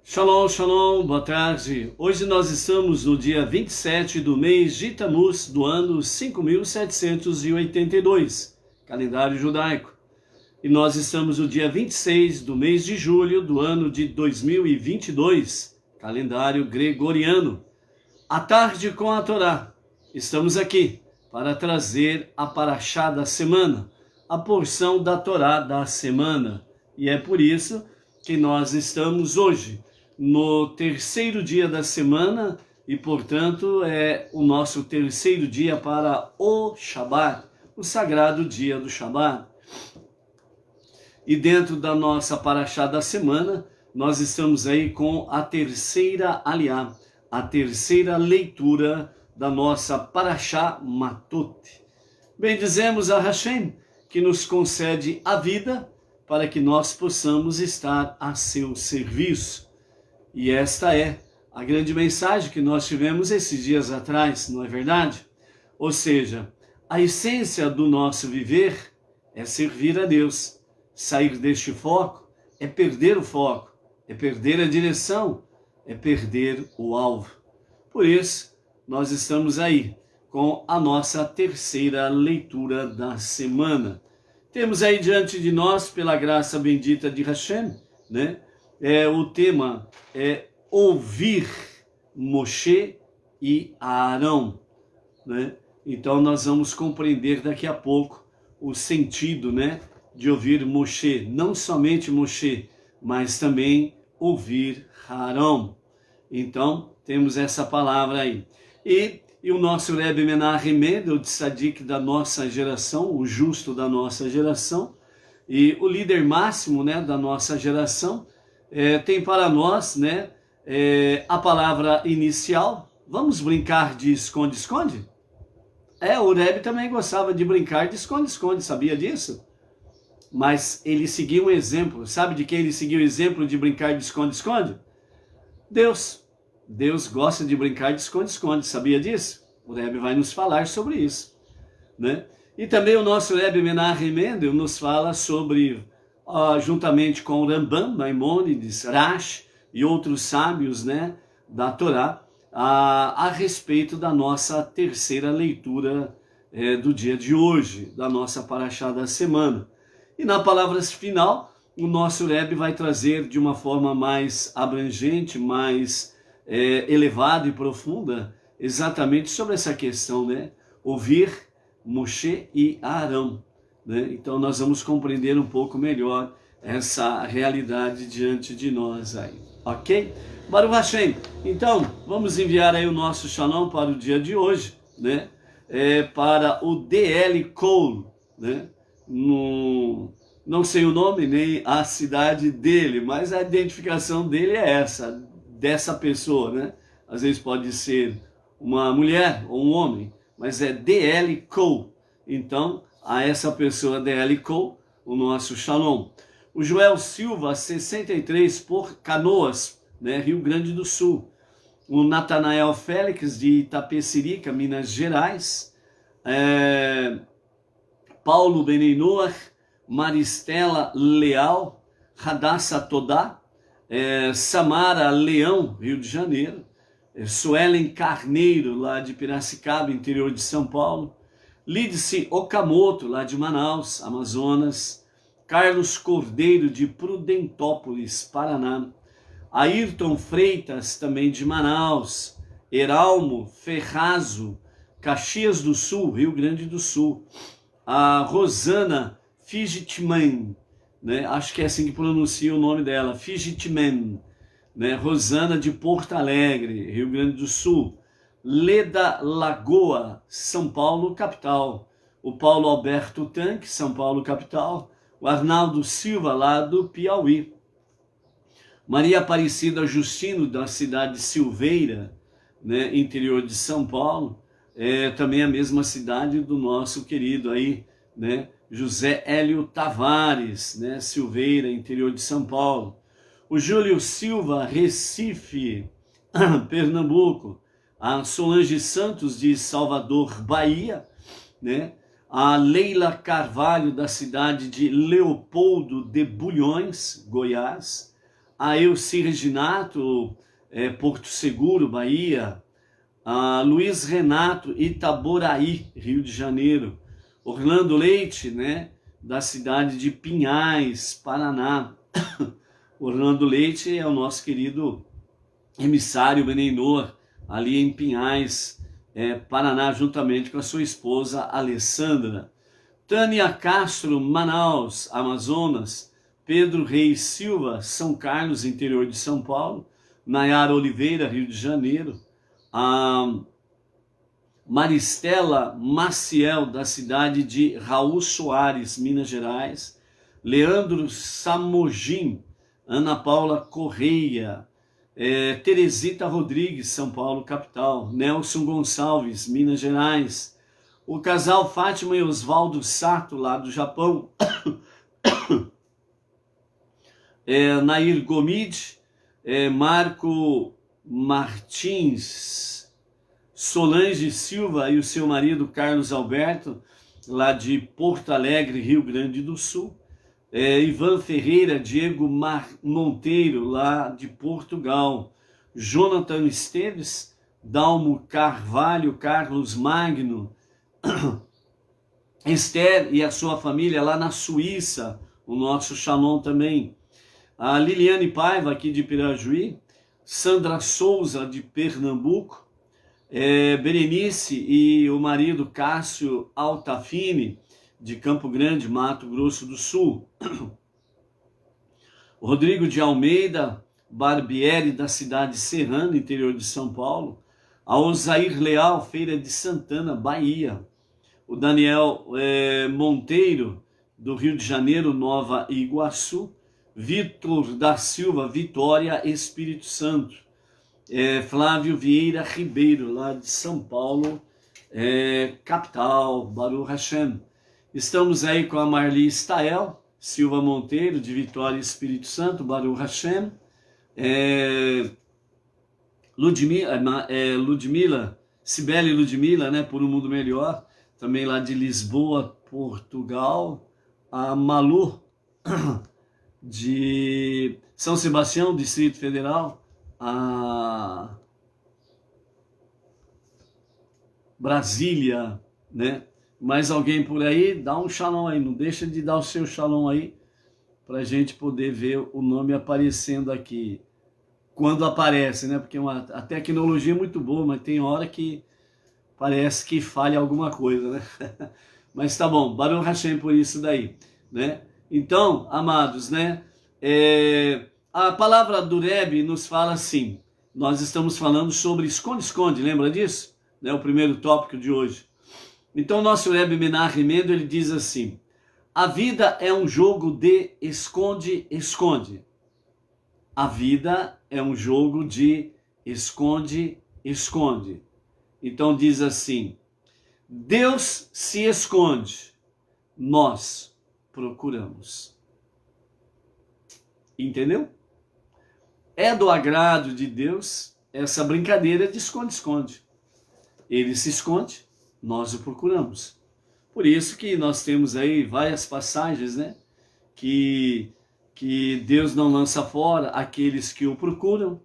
Shalom, shalom, boa tarde. Hoje nós estamos no dia 27 do mês de Tammuz do ano 5782, calendário judaico. E nós estamos no dia 26 do mês de julho do ano de 2022, calendário gregoriano. À tarde com a Torá. Estamos aqui para trazer a Parashá da semana, a porção da Torá da semana. E é por isso que nós estamos hoje no terceiro dia da semana e, portanto, é o nosso terceiro dia para o Shabat, o sagrado dia do Shabat. E dentro da nossa Parashá da semana, nós estamos aí com a terceira aliá, a terceira leitura da nossa Parashá Matot. Bendizemos a Hashem, que nos concede a vida para que nós possamos estar a seu serviço. E esta é a grande mensagem que nós tivemos esses dias atrás, não é verdade? Ou seja, a essência do nosso viver é servir a Deus. Sair deste foco é perder o foco, é perder a direção, é perder o alvo. Por isso, nós estamos aí com a nossa terceira leitura da semana. Temos aí diante de nós, pela graça bendita de Hashem, né? O tema é ouvir Moshe e Arão, né? Então nós vamos compreender daqui a pouco o sentido, né, de ouvir Moshe, não somente Moshe, mas também ouvir Arão. Então temos essa palavra aí. E o nosso Rebbe Menachem Mendel, o tzadik da nossa geração, o justo da nossa geração, e o líder máximo, né, da nossa geração, tem para nós, né, a palavra inicial. Vamos brincar de esconde-esconde? O Rebbe também gostava de brincar de esconde-esconde, sabia disso? Mas ele seguiu um exemplo. Sabe de quem ele seguiu o exemplo de brincar de esconde-esconde? Deus. Deus gosta de brincar de esconde-esconde, sabia disso? O Rebbe vai nos falar sobre isso, né? E também o nosso Rebbe Menachem Mendel nos fala sobre, juntamente com o Rambam, Maimônides, Rashi e outros sábios, né, da Torá, a respeito da nossa terceira leitura do dia de hoje, da nossa Parashá da semana. E na palavra final, o nosso Rebbe vai trazer de uma forma mais abrangente, mais elevada e profunda, exatamente sobre essa questão, né? Ouvir Moshe e Arão, né? Então nós vamos compreender um pouco melhor essa realidade diante de nós aí, ok? Baruch Hashem. Então vamos enviar aí o nosso shalom para o dia de hoje, né? Para o D.L. Cole, né? Não sei o nome nem a cidade dele, mas a identificação dele é essa, dessa pessoa, né? Às vezes pode ser uma mulher ou um homem, mas é D.L. Cole. Então, a essa pessoa D.L. Cole, o nosso shalom. O Joel Silva, 63, por Canoas, né, Rio Grande do Sul. O Natanael Félix, de Itapecerica, Minas Gerais. Paulo Benenoar, Maristela Leal, Radassa Todá, Samara Leão, Rio de Janeiro. Suelen Carneiro, lá de Piracicaba, interior de São Paulo. Lídice Okamoto, lá de Manaus, Amazonas. Carlos Cordeiro, de Prudentópolis, Paraná. Ayrton Freitas, também de Manaus. Eralmo Ferrazo, Caxias do Sul, Rio Grande do Sul. A Rosana Figitman, né? Acho que é assim que pronuncia o nome dela, Figitman, né? Rosana de Porto Alegre, Rio Grande do Sul. Leda Lagoa, São Paulo, capital. O Paulo Alberto Tanque, São Paulo, capital. O Arnaldo Silva, lá do Piauí. Maria Aparecida Justino, da cidade de Silveira, né? Interior de São Paulo. Também a mesma cidade do nosso querido aí, né? José Hélio Tavares, né? Silveira, interior de São Paulo. O Júlio Silva, Recife, Pernambuco. A Solange Santos, de Salvador, Bahia, né? A Leila Carvalho, da cidade de Leopoldo de Bulhões, Goiás. a Elci Reginato, Porto Seguro, Bahia, a Luiz Renato, Itaboraí, Rio de Janeiro, Orlando Leite, né, da cidade de Pinhais, Paraná. Orlando Leite é o nosso querido emissário Benenor, ali em Pinhais, Paraná, juntamente com a sua esposa Alessandra. Tânia Castro, Manaus, Amazonas. Pedro Reis Silva, São Carlos, interior de São Paulo. Nayara Oliveira, Rio de Janeiro. A Maristela Maciel, da cidade de Raul Soares, Minas Gerais. Leandro Samogim, Ana Paula Correia. Teresita Rodrigues, São Paulo, capital. Nelson Gonçalves, Minas Gerais. O casal Fátima e Oswaldo Sato, lá do Japão. Nair Gomide, Marco Martins, Solange Silva e o seu marido Carlos Alberto, lá de Porto Alegre, Rio Grande do Sul. Ivan Ferreira, Diego Monteiro, lá de Portugal. Jonathan Esteves, Dalmo Carvalho, Carlos Magno, Esther e a sua família lá na Suíça, o nosso Shalom também. A Liliane Paiva, aqui de Pirajuí. Sandra Souza, de Pernambuco. Berenice e o marido Cássio Altafine, de Campo Grande, Mato Grosso do Sul. Rodrigo de Almeida Barbieri, da cidade Serrana, interior de São Paulo. A Osair Leal, Feira de Santana, Bahia. O Daniel Monteiro, do Rio de Janeiro, Nova Iguaçu. Vitor da Silva, Vitória, Espírito Santo. Flávio Vieira Ribeiro, lá de São Paulo, capital, Baruch Hashem. Estamos aí com a Marli Stael Silva Monteiro, de Vitória, Espírito Santo, Baruch Hashem. Ludmila, Cibele Ludmila, né, por um mundo melhor, também lá de Lisboa, Portugal. A Malu, de São Sebastião, Distrito Federal. A Brasília, né? Mais alguém por aí? Dá um shalom aí, não deixa de dar o seu shalom aí, para a gente poder ver o nome aparecendo aqui. Quando aparece, né? Porque a tecnologia é muito boa, mas tem hora que parece que falha alguma coisa, né? Mas tá bom, Baruch Hashem por isso daí, né? Então, amados, né? A palavra do Rebbe nos fala assim, nós estamos falando sobre esconde-esconde, lembra disso? Né? O primeiro tópico de hoje. Então, nosso Rebbe Menachem Mendel, ele diz assim, a vida é um jogo de esconde-esconde. A vida é um jogo de esconde-esconde. Então diz assim, Deus se esconde, nós procuramos. Entendeu? É do agrado de Deus essa brincadeira de esconde-esconde. Ele se esconde, nós o procuramos. Por isso que nós temos aí várias passagens, né? Que Deus não lança fora aqueles que o procuram.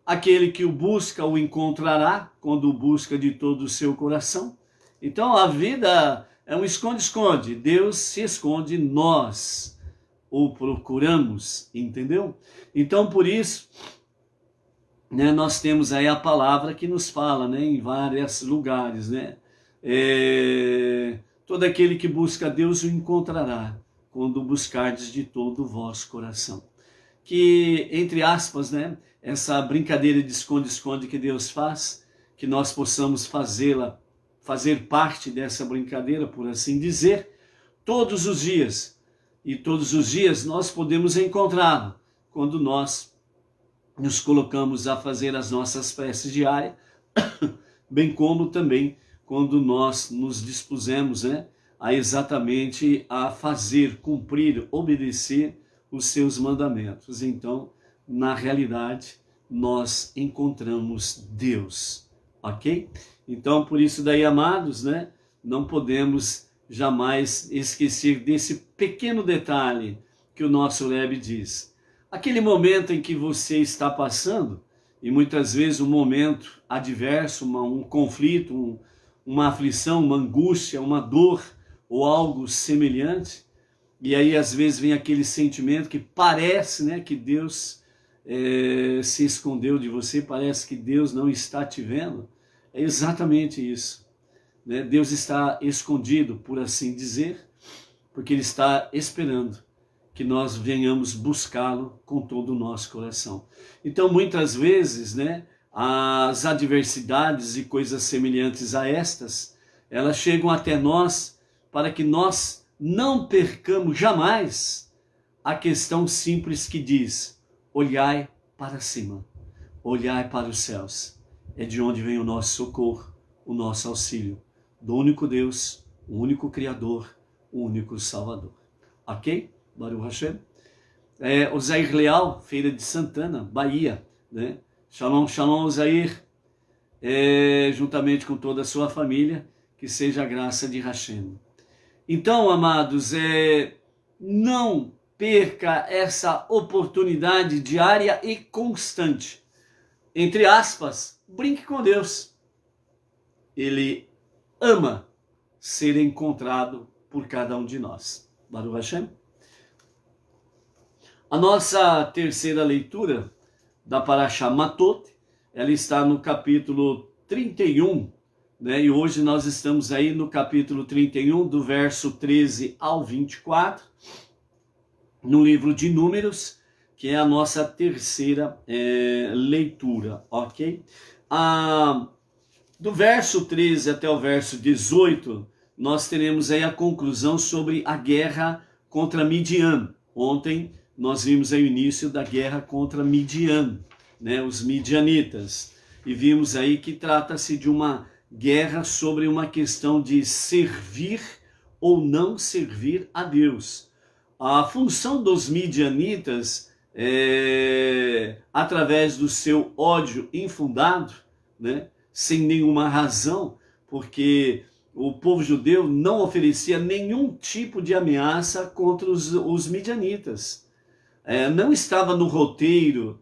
Aquele que o busca o encontrará, quando o busca de todo o seu coração. Então a vida é um esconde-esconde. Deus se esconde, nós o procuramos, entendeu? Então por isso, né, nós temos aí a palavra que nos fala, né, em vários lugares, né? Todo aquele que busca Deus o encontrará, quando buscardes de todo o vosso coração. Que, entre aspas, né, essa brincadeira de esconde-esconde que Deus faz, que nós possamos fazer parte dessa brincadeira, por assim dizer, todos os dias. E todos os dias nós podemos encontrá-lo, quando nós nos colocamos a fazer as nossas preces diárias, bem como também quando nós nos dispusemos, né, exatamente a fazer, cumprir, obedecer os seus mandamentos. Então, na realidade, nós encontramos Deus, ok? Então, por isso daí, amados, né, não podemos jamais esquecer desse pequeno detalhe que o nosso Rebbe diz. aquele momento em que você está passando, e muitas vezes um momento adverso, um conflito, uma aflição, uma angústia, uma dor ou algo semelhante, e aí às vezes vem aquele sentimento que parece, né, que Deus se escondeu de você, parece que Deus não está te vendo. É exatamente isso, né? Deus está escondido, por assim dizer, porque Ele está esperando que nós venhamos buscá-lo com todo o nosso coração. Então, muitas vezes, né, as adversidades e coisas semelhantes a estas, elas chegam até nós para que nós não percamos jamais a questão simples que diz: olhai para cima, olhai para os céus. É de onde vem o nosso socorro, o nosso auxílio, do único Deus, o único Criador, o único Salvador. Ok? Baruch Hashem. Osair Leal, Feira de Santana, Bahia, né? Shalom, shalom, Osair, juntamente com toda a sua família, que seja a graça de Hashem. Então, amados, não perca essa oportunidade diária e constante. Entre aspas, brinque com Deus. Ele ama ser encontrado por cada um de nós. Baruch Hashem. A nossa terceira leitura da Parashá Matot, ela está no capítulo 31, né? E hoje nós estamos aí no capítulo 31, do verso 13 ao 24, no livro de Números, que é a nossa terceira leitura, ok? Do verso 13 até o verso 18, nós teremos aí a conclusão sobre a guerra contra Midian. Ontem nós vimos aí o início da guerra contra Midian, né, os midianitas, e vimos aí que trata-se de uma guerra sobre uma questão de servir ou não servir a Deus. A função dos midianitas, através do seu ódio infundado, né, sem nenhuma razão, porque o povo judeu não oferecia nenhum tipo de ameaça contra os midianitas. Não estava no roteiro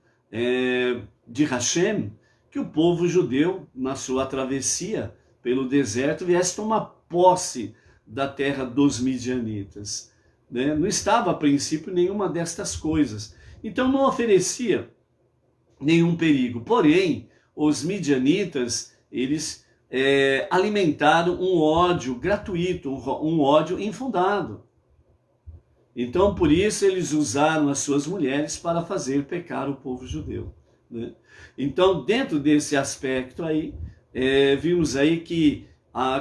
de Hashem que o povo judeu, na sua travessia pelo deserto, viesse tomar posse da terra dos midianitas, né? Não estava a princípio nenhuma destas coisas. Então não oferecia nenhum perigo. Porém, os midianitas, eles alimentaram um ódio gratuito, um ódio infundado. Então, por isso, eles usaram as suas mulheres para fazer pecar o povo judeu, né? Então, dentro desse aspecto aí, vimos aí que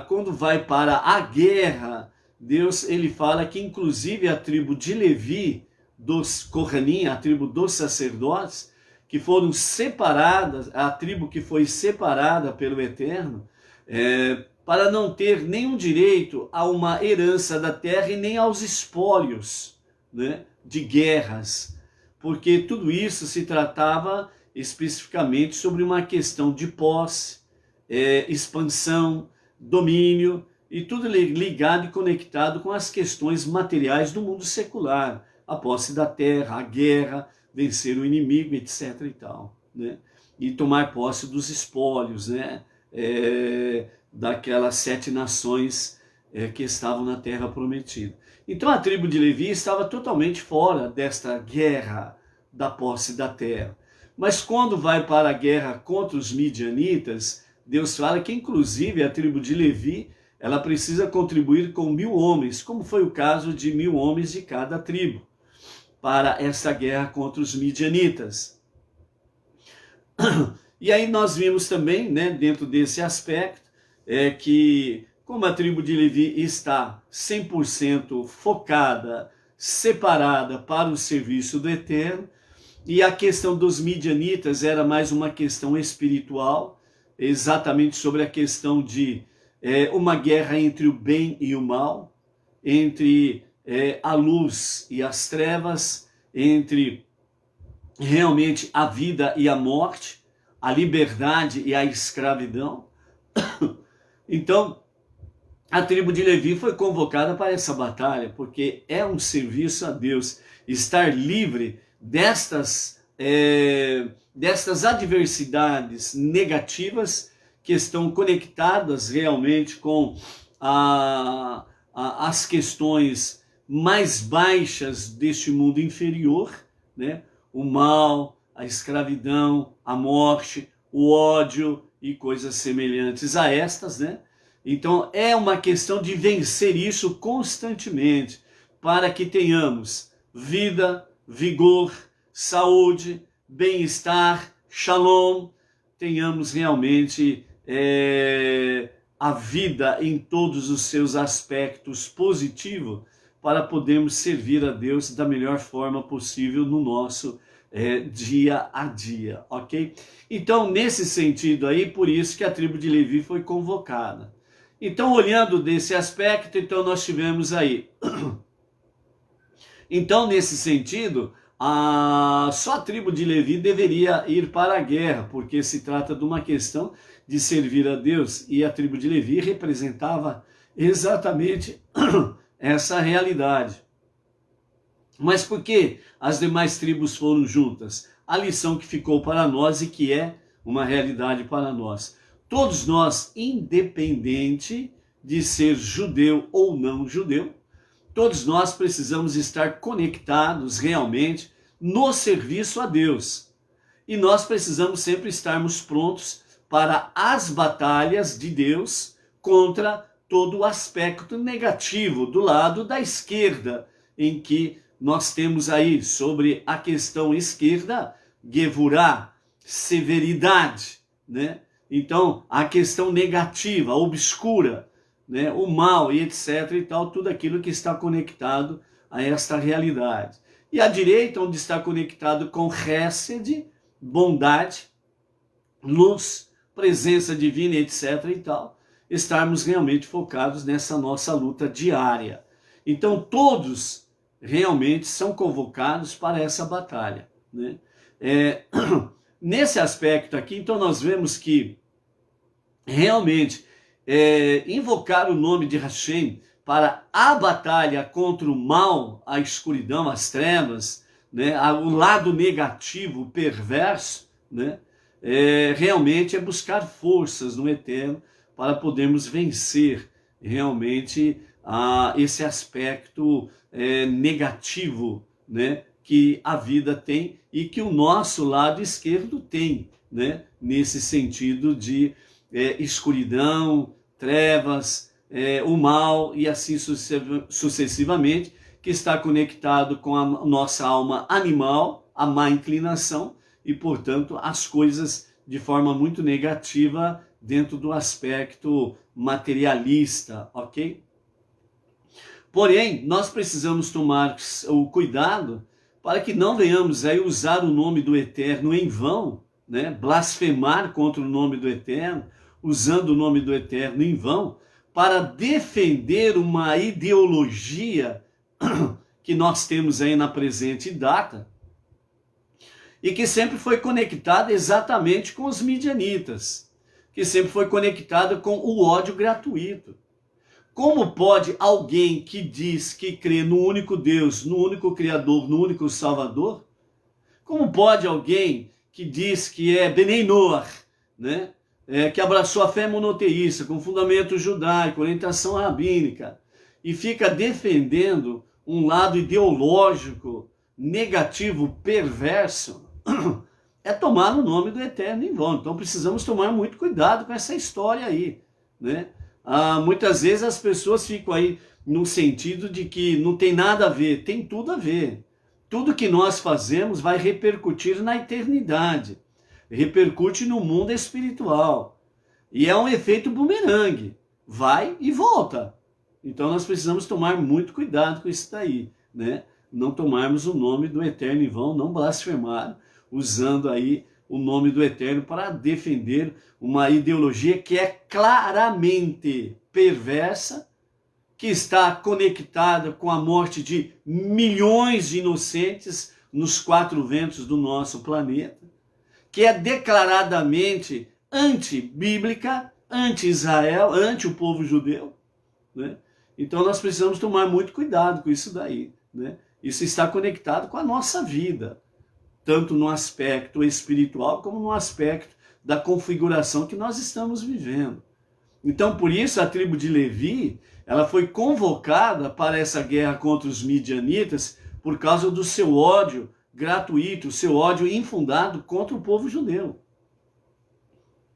quando vai para a guerra, Deus, ele fala que inclusive a tribo de Levi, dos Kohanim, a tribo dos sacerdotes, que foram separadas, a tribo que foi separada pelo Eterno, para não ter nenhum direito a uma herança da terra e nem aos espólios, né, de guerras, porque tudo isso se tratava especificamente sobre uma questão de posse, expansão, domínio, e tudo ligado e conectado com as questões materiais do mundo secular, a posse da terra, a guerra, vencer o inimigo, etc. e tal, né? E tomar posse dos espólios, né? Daquelas 7 nações que estavam na terra prometida. Então a tribo de Levi estava totalmente fora desta guerra da posse da terra. Mas quando vai para a guerra contra os midianitas, Deus fala que inclusive a tribo de Levi, ela precisa contribuir com 1000 homens, como foi o caso de 1000 homens de cada tribo, para essa guerra contra os midianitas. E aí nós vimos também, né, dentro desse aspecto, que como a tribo de Levi está 100% focada, separada para o serviço do Eterno, e a questão dos midianitas era mais uma questão espiritual, exatamente sobre a questão de uma guerra entre o bem e o mal, entre a luz e as trevas, entre realmente a vida e a morte, a liberdade e a escravidão. Então, a tribo de Levi foi convocada para essa batalha, porque é um serviço a Deus, estar livre destas adversidades negativas que estão conectadas realmente com as questões mais baixas deste mundo inferior, né? O mal, a escravidão, a morte, o ódio e coisas semelhantes a estas, né? Então é uma questão de vencer isso constantemente, para que tenhamos vida, vigor, saúde, bem-estar, shalom, tenhamos realmente a vida em todos os seus aspectos positivos, para podermos servir a Deus da melhor forma possível no nosso dia a dia, ok? Então, nesse sentido aí, por isso que a tribo de Levi foi convocada. Então, olhando desse aspecto, então nós tivemos aí. Então, nesse sentido, só a tribo de Levi deveria ir para a guerra, porque se trata de uma questão de servir a Deus, e a tribo de Levi representava exatamente essa realidade. Mas por que as demais tribos foram juntas? A lição que ficou para nós e que é uma realidade para nós. Todos nós, independente de ser judeu ou não judeu, todos nós precisamos estar conectados realmente no serviço a Deus. E nós precisamos sempre estarmos prontos para as batalhas de Deus contra todo o aspecto negativo do lado da esquerda, em que nós temos aí sobre a questão esquerda, Gevurá, severidade, né? Então, a questão negativa, obscura, né? O mal e etc e tal, tudo aquilo que está conectado a esta realidade. E a direita, onde está conectado com Hesed, bondade, luz, presença divina, etc e tal, estarmos realmente focados nessa nossa luta diária. Então, todos realmente são convocados para essa batalha, né? Nesse aspecto aqui, então nós vemos que realmente invocar o nome de Hashem para a batalha contra o mal, a escuridão, as trevas, né, o lado negativo, o perverso, né, realmente é buscar forças no Eterno para podermos vencer realmente esse aspecto negativo, né, que a vida tem e que o nosso lado esquerdo tem, né, nesse sentido de escuridão, trevas, o mal e assim sucessivamente, que está conectado com a nossa alma animal, a má inclinação e, portanto, as coisas de forma muito negativa dentro do aspecto materialista, ok? Porém, nós precisamos tomar o cuidado para que não venhamos aí usar o nome do Eterno em vão, né? Blasfemar contra o nome do Eterno, usando o nome do Eterno em vão, para defender uma ideologia que nós temos aí na presente data, e que sempre foi conectada exatamente com os midianitas, que sempre foi conectada com o ódio gratuito. Como pode alguém que diz que crê no único Deus, no único Criador, no único Salvador, como pode alguém que diz que é Benei Noach, né? Que abraçou a fé monoteísta, com fundamento judaico, orientação rabínica, e fica defendendo um lado ideológico, negativo, perverso, é tomar o nome do Eterno em vão. Então precisamos tomar muito cuidado com essa história aí, né? Muitas vezes as pessoas ficam aí no sentido de que não tem nada a ver. Tem tudo a ver. Tudo que nós fazemos vai repercutir na eternidade, repercute no mundo espiritual, e é um efeito bumerangue, vai e volta. Então nós precisamos tomar muito cuidado com isso daí, né? Não tomarmos o nome do Eterno em vão, não blasfemar, usando aí o nome do Eterno para defender uma ideologia que é claramente perversa, que está conectada com a morte de milhões de inocentes nos quatro ventos do nosso planeta, que é declaradamente antibíblica, anti-Israel, anti o povo judeu, né? Então nós precisamos tomar muito cuidado com isso daí, né? Isso está conectado com a nossa vida, tanto no aspecto espiritual como no aspecto da configuração que nós estamos vivendo. Então, por isso, a tribo de Levi, ela foi convocada para essa guerra contra os midianitas por causa do seu ódio gratuito, o seu ódio infundado contra o povo judeu.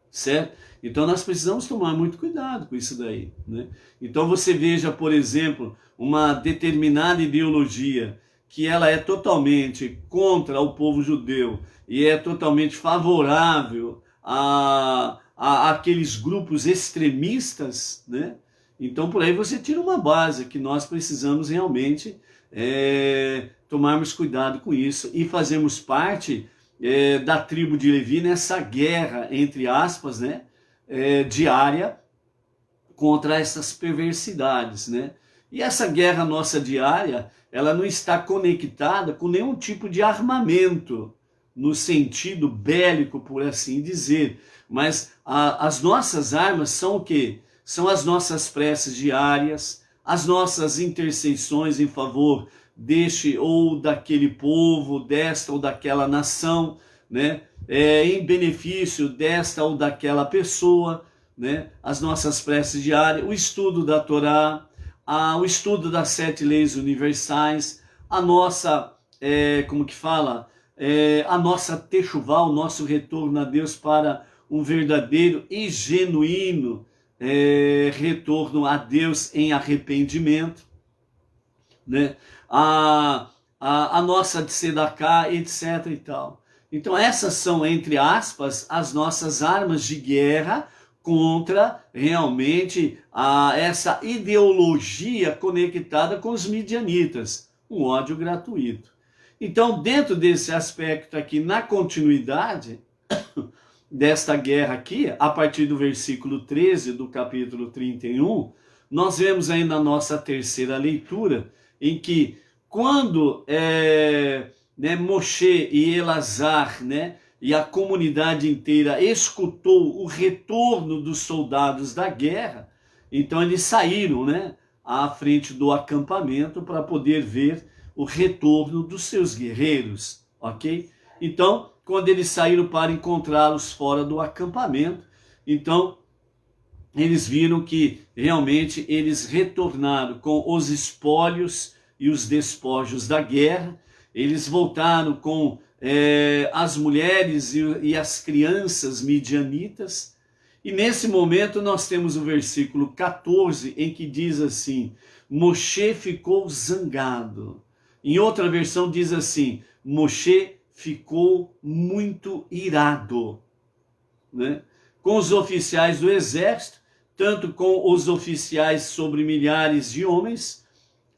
Certo? Então, nós precisamos tomar muito cuidado com isso daí, né? Então, você veja, por exemplo, uma determinada ideologia que ela é totalmente contra o povo judeu e é totalmente favorável a aqueles grupos extremistas, né? Então por aí você tira uma base que nós precisamos realmente tomarmos cuidado com isso e fazermos parte da tribo de Levi nessa guerra, entre aspas, né? Diária contra essas perversidades, né? E essa guerra nossa diária, ela não está conectada com nenhum tipo de armamento, no sentido bélico, por assim dizer. Mas as nossas armas são o quê? São as nossas preces diárias, as nossas intercessões em favor deste ou daquele povo, desta ou daquela nação, né? Em benefício desta ou daquela pessoa, né? As nossas preces diárias, o estudo da Torá, o estudo das 7 leis universais, a nossa, como que fala? A nossa techuvá, o nosso retorno a Deus para um verdadeiro e genuíno retorno a Deus em arrependimento, né? A nossa tzedakah, etc. e tal. Então essas são, entre aspas, as nossas armas de guerra contra realmente essa ideologia conectada com os midianitas, um ódio gratuito. Então, dentro desse aspecto aqui, na continuidade desta guerra aqui, a partir do versículo 13 do capítulo 31, nós vemos aí na nossa terceira leitura, em que quando Moshe e Elazar, né, e a comunidade inteira escutou o retorno dos soldados da guerra, então eles saíram, né, à frente do acampamento para poder ver o retorno dos seus guerreiros, ok? Então, quando eles saíram para encontrá-los fora do acampamento, então eles viram que realmente eles retornaram com os espólios e os despojos da guerra, eles voltaram com as mulheres e as crianças midianitas, e nesse momento nós temos o versículo 14, em que diz assim: Moshe ficou zangado. Em outra versão diz assim: Moshe ficou muito irado, né? Com os oficiais do exército, tanto com os oficiais sobre milhares de homens,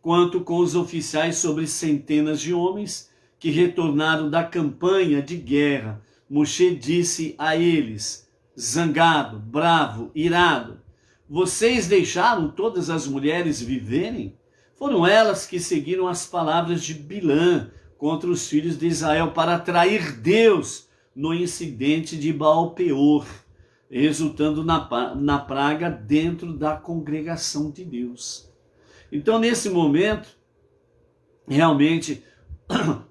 quanto com os oficiais sobre centenas de homens, que retornaram da campanha de guerra. Moshe disse a eles, zangado, bravo, irado: vocês deixaram todas as mulheres viverem? Foram elas que seguiram as palavras de Bilã contra os filhos de Israel para atrair Deus no incidente de Baal-Peor, resultando na praga dentro da congregação de Deus. Então, nesse momento, realmente,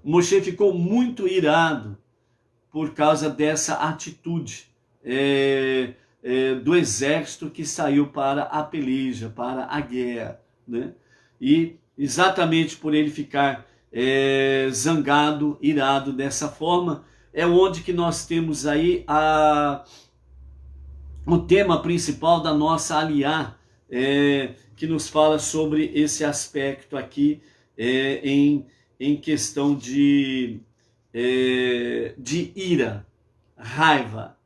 Moshe ficou muito irado por causa dessa atitude do exército que saiu para a peleja, para a guerra, né? E exatamente por ele ficar zangado, irado dessa forma, é onde que nós temos aí o tema principal da nossa aliá, que nos fala sobre esse aspecto aqui em questão de ira, raiva,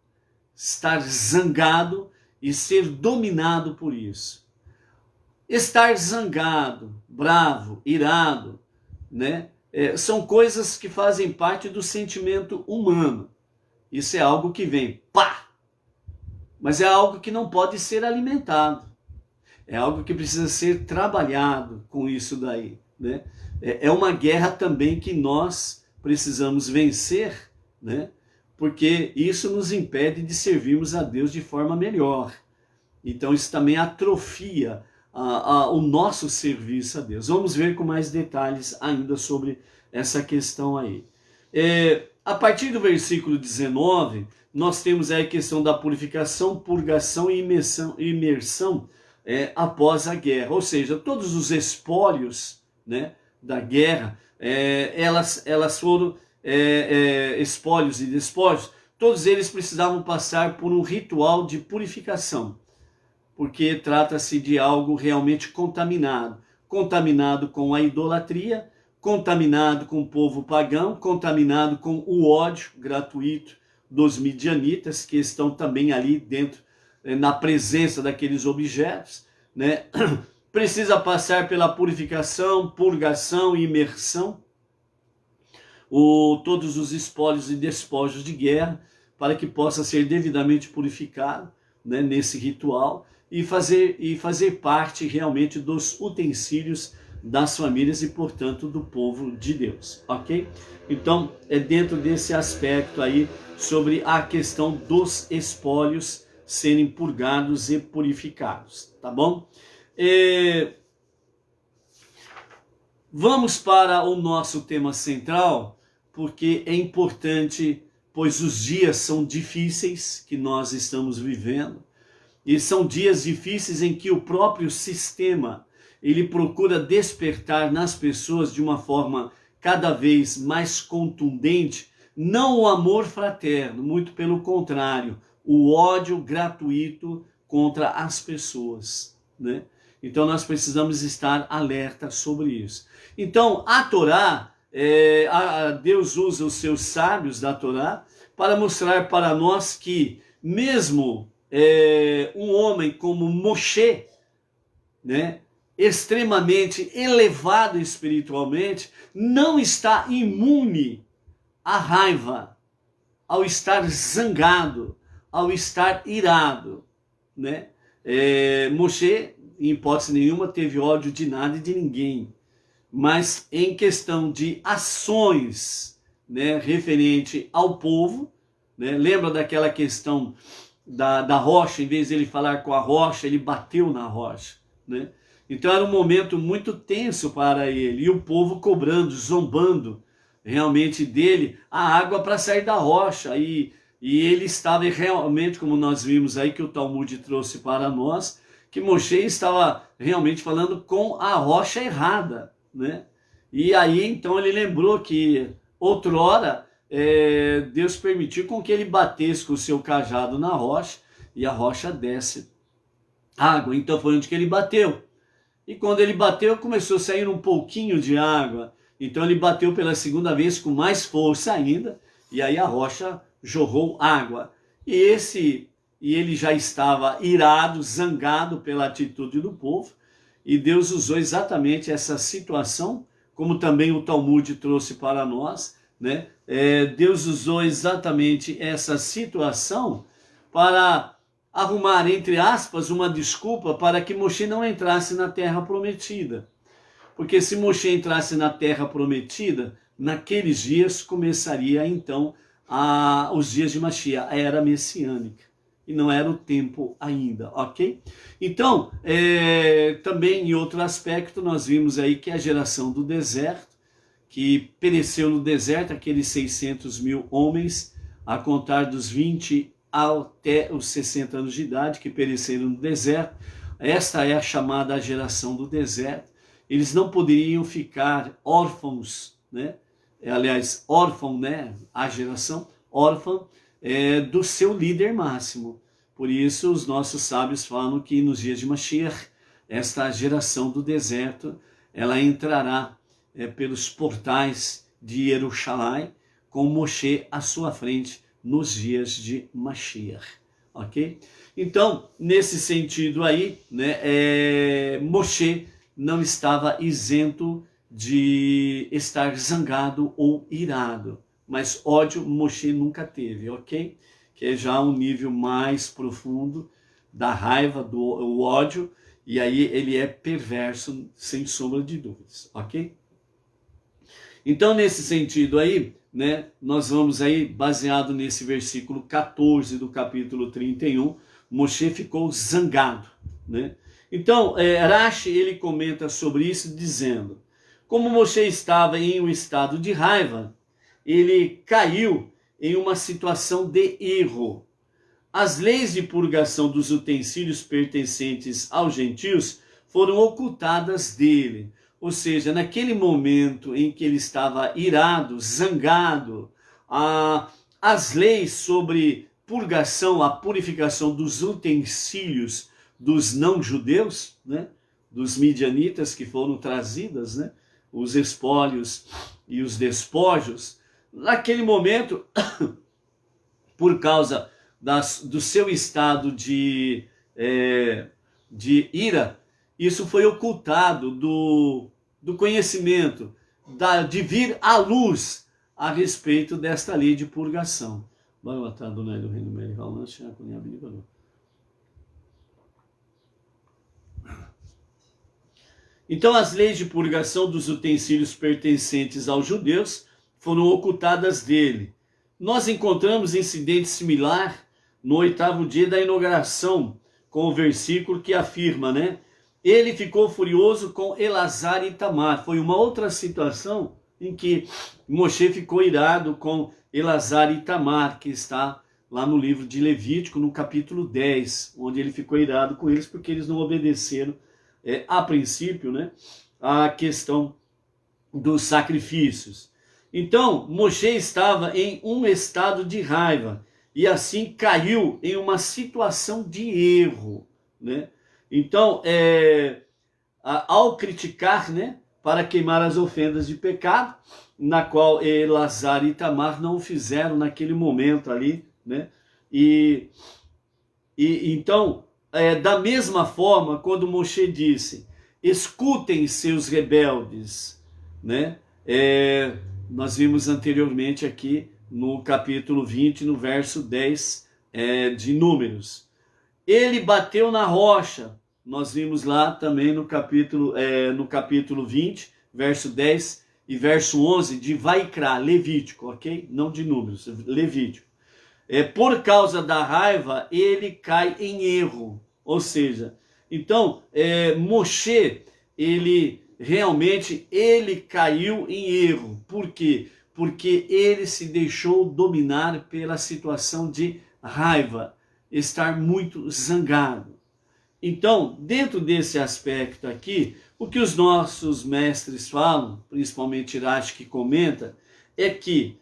estar zangado e ser dominado por isso. Estar zangado, bravo, irado, né? São coisas que fazem parte do sentimento humano. Isso é algo que vem, pá! Mas é algo que não pode ser alimentado. É algo que precisa ser trabalhado com isso daí, né? É uma guerra também que nós precisamos vencer, né? Porque isso nos impede de servirmos a Deus de forma melhor. Então isso também atrofia o nosso serviço a Deus. Vamos ver com mais detalhes ainda sobre essa questão aí. A partir do versículo 19, nós temos aí a questão da purificação, purgação e imersão após a guerra. Ou seja, todos os espólios, né, da guerra, elas foram espólios e despojos, todos eles precisavam passar por um ritual de purificação, porque trata-se de algo realmente contaminado. Contaminado com a idolatria, contaminado com o povo pagão, contaminado com o ódio gratuito dos midianitas, que estão também ali dentro, na presença daqueles objetos, né? Precisa passar pela purificação, purgação e imersão, todos os espólios e despojos de guerra, para que possa ser devidamente purificado, né, nesse ritual, e fazer parte realmente dos utensílios das famílias e, portanto, do povo de Deus, ok? Então, é dentro desse aspecto aí, sobre a questão dos espólios serem purgados e purificados, tá bom? Vamos para o nosso tema central, porque é importante, pois os dias são difíceis que nós estamos vivendo, e são dias difíceis em que o próprio sistema, ele procura despertar nas pessoas de uma forma cada vez mais contundente, não o amor fraterno, muito pelo contrário, o ódio gratuito contra as pessoas, né? Então nós precisamos estar alerta sobre isso. Então a Torá, Deus usa os seus sábios da Torá para mostrar para nós que mesmo um homem como Moshe, né, extremamente elevado espiritualmente, não está imune à raiva, ao estar zangado, ao estar irado, né? Moshe, em hipótese nenhuma, teve ódio de nada e de ninguém, mas em questão de ações, né, referente ao povo, né? Lembra daquela questão da rocha? Em vez de ele falar com a rocha, ele bateu na rocha, né? Então era um momento muito tenso para ele, e o povo cobrando, zombando realmente dele a água para sair da rocha, e ele estava realmente, como nós vimos aí que o Talmud trouxe para nós, que Moshe estava realmente falando com a rocha errada, né? E aí então ele lembrou que outrora Deus permitiu com que ele batesse com o seu cajado na rocha, e a rocha desce água. Então foi onde que ele bateu. E quando ele bateu, começou a sair um pouquinho de água. Então ele bateu pela segunda vez com mais força ainda, e aí a rocha jorrou água. E ele já estava irado, zangado pela atitude do povo, e Deus usou exatamente essa situação, como também o Talmud trouxe para nós, né? Deus usou exatamente essa situação para arrumar, entre aspas, uma desculpa para que Moshe não entrasse na terra prometida. Porque se Moshe entrasse na terra prometida, naqueles dias começaria então os dias de Mashiach, a era messiânica. E não era o tempo ainda, ok? Então, também em outro aspecto, nós vimos aí que a geração do deserto, que pereceu no deserto, aqueles 600 mil homens, a contar dos 20 até os 60 anos de idade, que pereceram no deserto. Esta é a chamada geração do deserto. Eles não poderiam ficar órfãos, né? Aliás, órfão, né? A geração órfã do seu líder máximo. Por isso, os nossos sábios falam que nos dias de Mashiach, esta geração do deserto, ela entrará pelos portais de Jerusalém, com Moshe à sua frente, nos dias de Mashiach, ok? Então, nesse sentido aí, né, Moshe não estava isento de estar zangado ou irado, mas ódio Moshe nunca teve, ok? Que é já um nível mais profundo da raiva, do ódio, e aí ele é perverso, sem sombra de dúvidas, ok? Então, nesse sentido aí, né, nós vamos aí, baseado nesse versículo 14 do capítulo 31, Moshe ficou zangado, né? Então, Rashi, ele comenta sobre isso dizendo: como Moshe estava em um estado de raiva, ele caiu em uma situação de erro. As leis de purgação dos utensílios pertencentes aos gentios foram ocultadas dele. Ou seja, naquele momento em que ele estava irado, zangado, as leis sobre purgação, a purificação dos utensílios dos não-judeus, né, dos midianitas que foram trazidas, né, os espólios e os despojos, naquele momento, por causa do seu estado de ira, isso foi ocultado do conhecimento, de vir à luz a respeito desta lei de purgação. Então, as leis de purgação dos utensílios pertencentes aos judeus foram ocultadas dele. Nós encontramos incidente similar no 8º dia da inauguração, com o versículo que afirma, né? Ele ficou furioso com Elazar e Itamar. Foi uma outra situação em que Moshe ficou irado com Elazar e Itamar, que está lá no livro de Levítico, no capítulo 10, onde ele ficou irado com eles porque eles não obedeceram, a princípio, né, a questão dos sacrifícios. Então, Moshe estava em um estado de raiva e assim caiu em uma situação de erro, né? Então, ao criticar, né, para queimar as ofendas de pecado, na qual Elazar e Itamar não o fizeram naquele momento ali, né? Então, da mesma forma, quando Moshe disse, escutem seus rebeldes, né? Nós vimos anteriormente aqui no capítulo 20, no verso 10 de Números. Ele bateu na rocha, nós vimos lá também no capítulo 20, verso 10 e verso 11 de Vaikra, Levítico, ok? Não de Números, Levítico. Por causa da raiva, ele cai em erro. Ou seja, então, Moshe, ele caiu em erro. Por quê? Porque ele se deixou dominar pela situação de raiva, estar muito zangado. Então, dentro desse aspecto aqui, o que os nossos mestres falam, principalmente Rashi que comenta, é que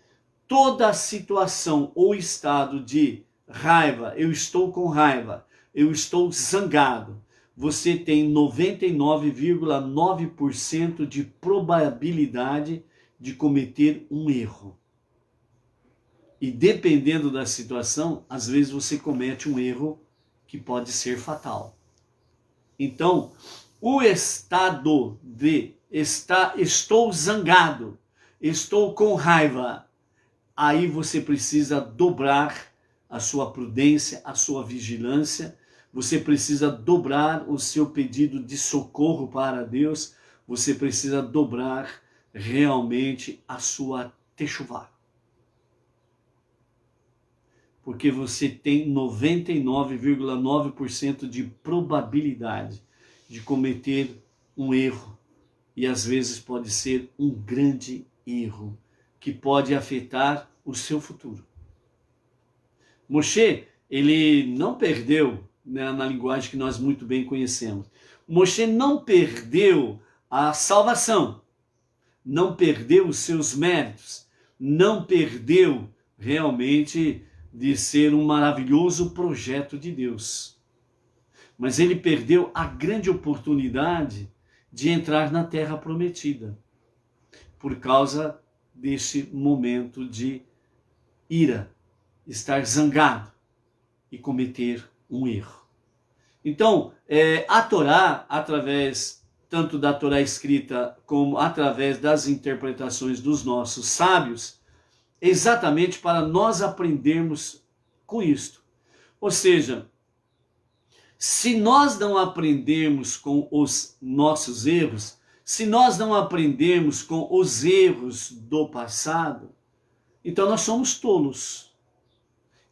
toda situação ou estado de raiva, eu estou com raiva, eu estou zangado, você tem 99,9% de probabilidade de cometer um erro. E dependendo da situação, às vezes você comete um erro que pode ser fatal. Então, o estado de estou zangado, estou com raiva, aí você precisa dobrar a sua prudência, a sua vigilância, você precisa dobrar o seu pedido de socorro para Deus, você precisa dobrar realmente a sua techuvá. Porque você tem 99,9% de probabilidade de cometer um erro. E às vezes pode ser um grande erro, que pode afetar o seu futuro. Moshe, ele não perdeu, né, na linguagem que nós muito bem conhecemos. Moshe não perdeu a salvação, não perdeu os seus méritos, não perdeu realmente de ser um maravilhoso projeto de Deus. Mas ele perdeu a grande oportunidade de entrar na terra prometida, por causa desse momento de ira, estar zangado e cometer um erro. Então, a Torá, através tanto da Torá escrita como através das interpretações dos nossos sábios, exatamente para nós aprendermos com isto. Ou seja, se nós não aprendermos com os nossos erros, se nós não aprendermos com os erros do passado, então nós somos tolos.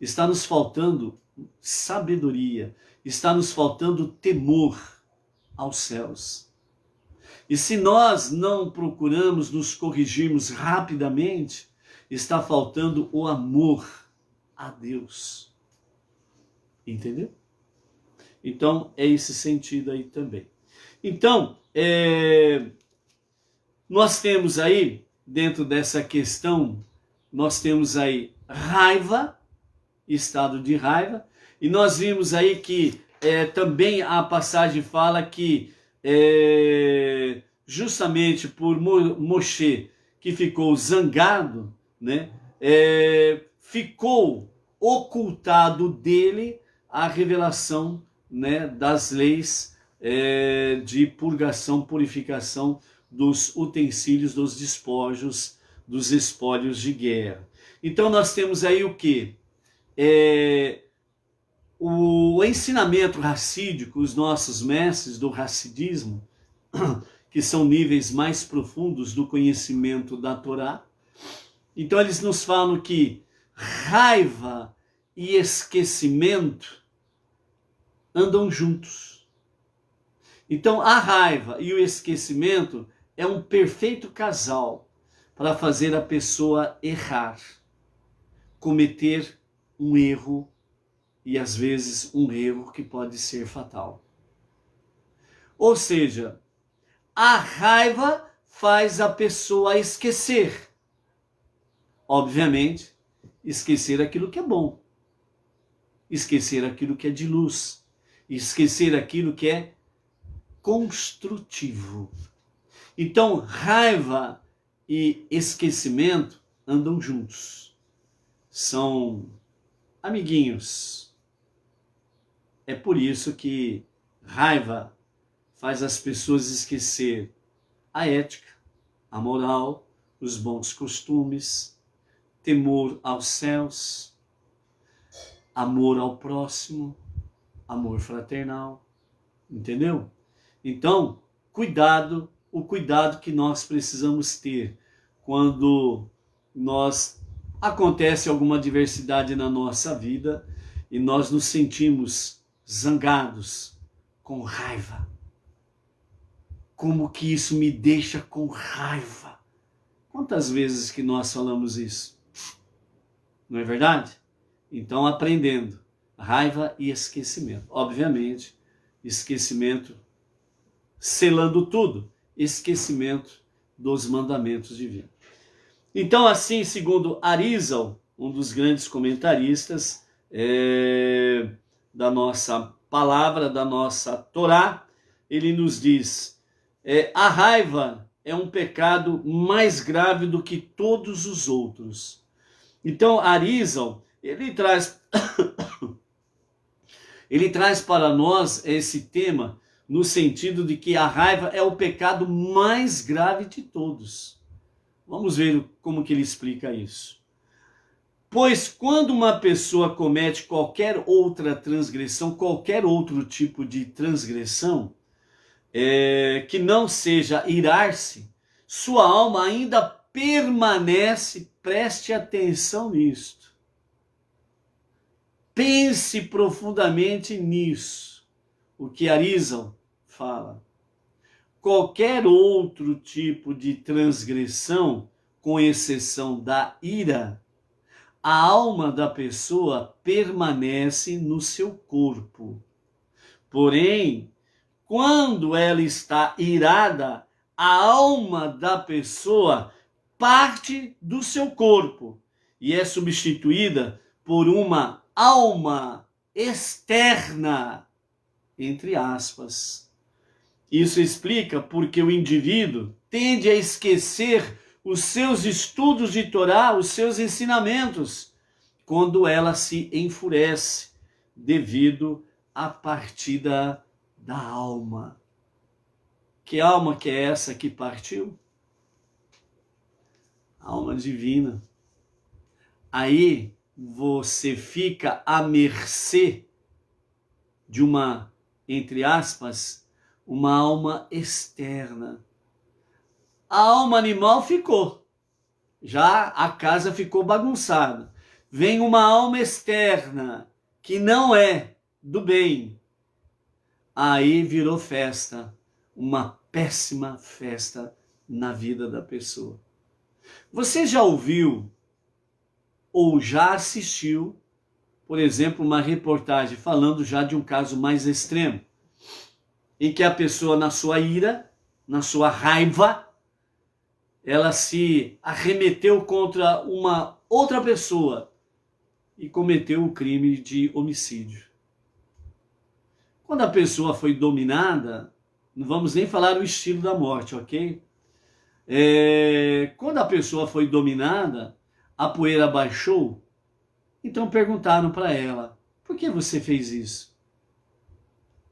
Está nos faltando sabedoria, está nos faltando temor aos céus. E se nós não procuramos nos corrigirmos rapidamente, está faltando o amor a Deus. Entendeu? Então, é esse sentido aí também. Então, nós temos aí, dentro dessa questão, nós temos aí raiva, estado de raiva, e nós vimos aí que também a passagem fala que justamente por Moshe, que ficou zangado, né, ficou ocultado dele a revelação, né, das leis de purgação, purificação dos utensílios, dos despojos, dos espólios de guerra. Então nós temos aí o quê? O ensinamento racídico, os nossos mestres do racidismo, que são níveis mais profundos do conhecimento da Torá. Então eles nos falam que raiva e esquecimento andam juntos. Então a raiva e o esquecimento é um perfeito casal para fazer a pessoa errar, cometer um erro, e às vezes um erro que pode ser fatal. Ou seja, a raiva faz a pessoa esquecer. Obviamente, esquecer aquilo que é bom, esquecer aquilo que é de luz, esquecer aquilo que é construtivo. Então, raiva e esquecimento andam juntos. São amiguinhos. É por isso que raiva faz as pessoas esquecer a ética, a moral, os bons costumes, temor aos céus, amor ao próximo, amor fraternal, entendeu? Então, cuidado, o cuidado que nós precisamos ter quando acontece alguma adversidade na nossa vida e nós nos sentimos zangados, com raiva. Como que isso me deixa com raiva? Quantas vezes que nós falamos isso? Não é verdade? Então, aprendendo, raiva e esquecimento. Obviamente, esquecimento selando tudo, esquecimento dos mandamentos divinos. Então, assim, segundo Arizal, um dos grandes comentaristas da nossa palavra, da nossa Torá, ele nos diz, a raiva é um pecado mais grave do que todos os outros. Então, Arizal, ele traz para nós esse tema no sentido de que a raiva é o pecado mais grave de todos. Vamos ver como que ele explica isso. Pois quando uma pessoa comete qualquer outra transgressão, qualquer outro tipo de transgressão, que não seja irar-se, sua alma ainda permanece, preste atenção nisto. Pense profundamente nisso, o que Arizal fala. Qualquer outro tipo de transgressão, com exceção da ira, a alma da pessoa permanece no seu corpo. Porém, quando ela está irada, a alma da pessoa parte do seu corpo e é substituída por uma alma externa, entre aspas. Isso explica porque o indivíduo tende a esquecer os seus estudos de Torá, os seus ensinamentos, quando ela se enfurece devido à partida da alma. Que alma que é essa que partiu? A alma divina. Aí você fica à mercê de uma, entre aspas, uma alma externa. A alma animal ficou. Já a casa ficou bagunçada. Vem uma alma externa, que não é do bem. Aí virou festa. Uma péssima festa na vida da pessoa. Você já ouviu ou já assistiu, por exemplo, uma reportagem falando já de um caso mais extremo, em que a pessoa, na sua ira, na sua raiva, ela se arremeteu contra uma outra pessoa e cometeu o crime de homicídio. Quando a pessoa foi dominada, não vamos nem falar o estilo da morte, ok? Quando a pessoa foi dominada, a poeira baixou, então perguntaram para ela, por que você fez isso?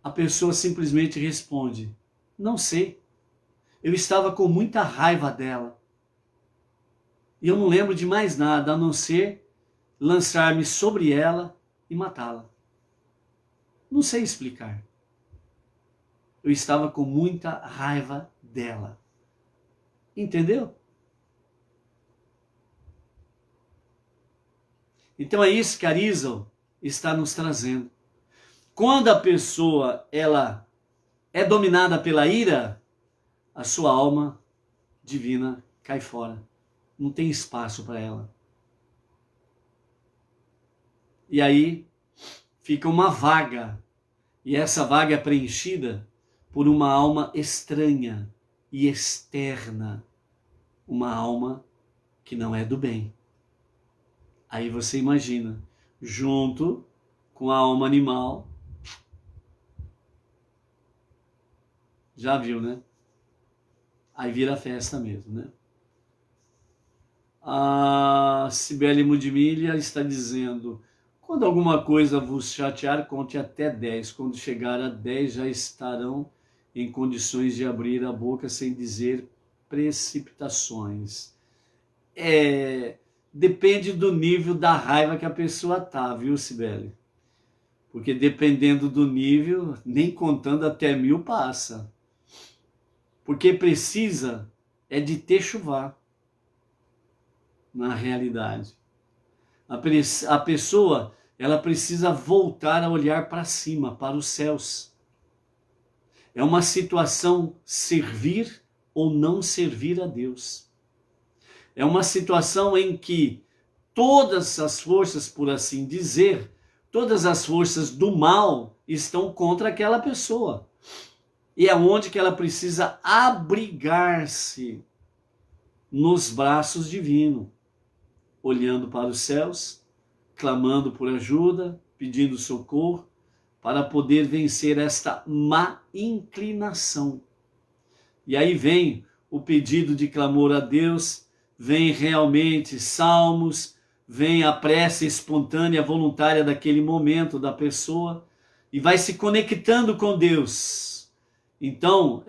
A pessoa simplesmente responde, não sei, eu estava com muita raiva dela. E eu não lembro de mais nada, a não ser lançar-me sobre ela e matá-la. Não sei explicar. Eu estava com muita raiva dela. Entendeu? Então é isso que Arizal está nos trazendo. Quando a pessoa ela é dominada pela ira, a sua alma divina cai fora. Não tem espaço para ela. E aí fica uma vaga. E essa vaga é preenchida por uma alma estranha e externa. Uma alma que não é do bem. Aí você imagina, junto com a alma animal, já viu, né? Aí vira festa mesmo, né? A Cibele Mudimilha está dizendo, quando alguma coisa vos chatear, conte até 10. Quando chegar a 10, já estarão em condições de abrir a boca sem dizer precipitações. Depende do nível da raiva que a pessoa tá, viu, Cibele? Porque dependendo do nível, nem contando até 1000 passa. Porque precisa de techuvá, na realidade. A pessoa, ela precisa voltar a olhar para cima, para os céus. É uma situação servir ou não servir a Deus. É uma situação em que todas as forças, por assim dizer, todas as forças do mal estão contra aquela pessoa. E é onde que ela precisa abrigar-se nos braços divinos, olhando para os céus, clamando por ajuda, pedindo socorro, para poder vencer esta má inclinação. E aí vem o pedido de clamor a Deus, vem realmente salmos, vem a prece espontânea, voluntária daquele momento da pessoa, e vai se conectando com Deus. Então,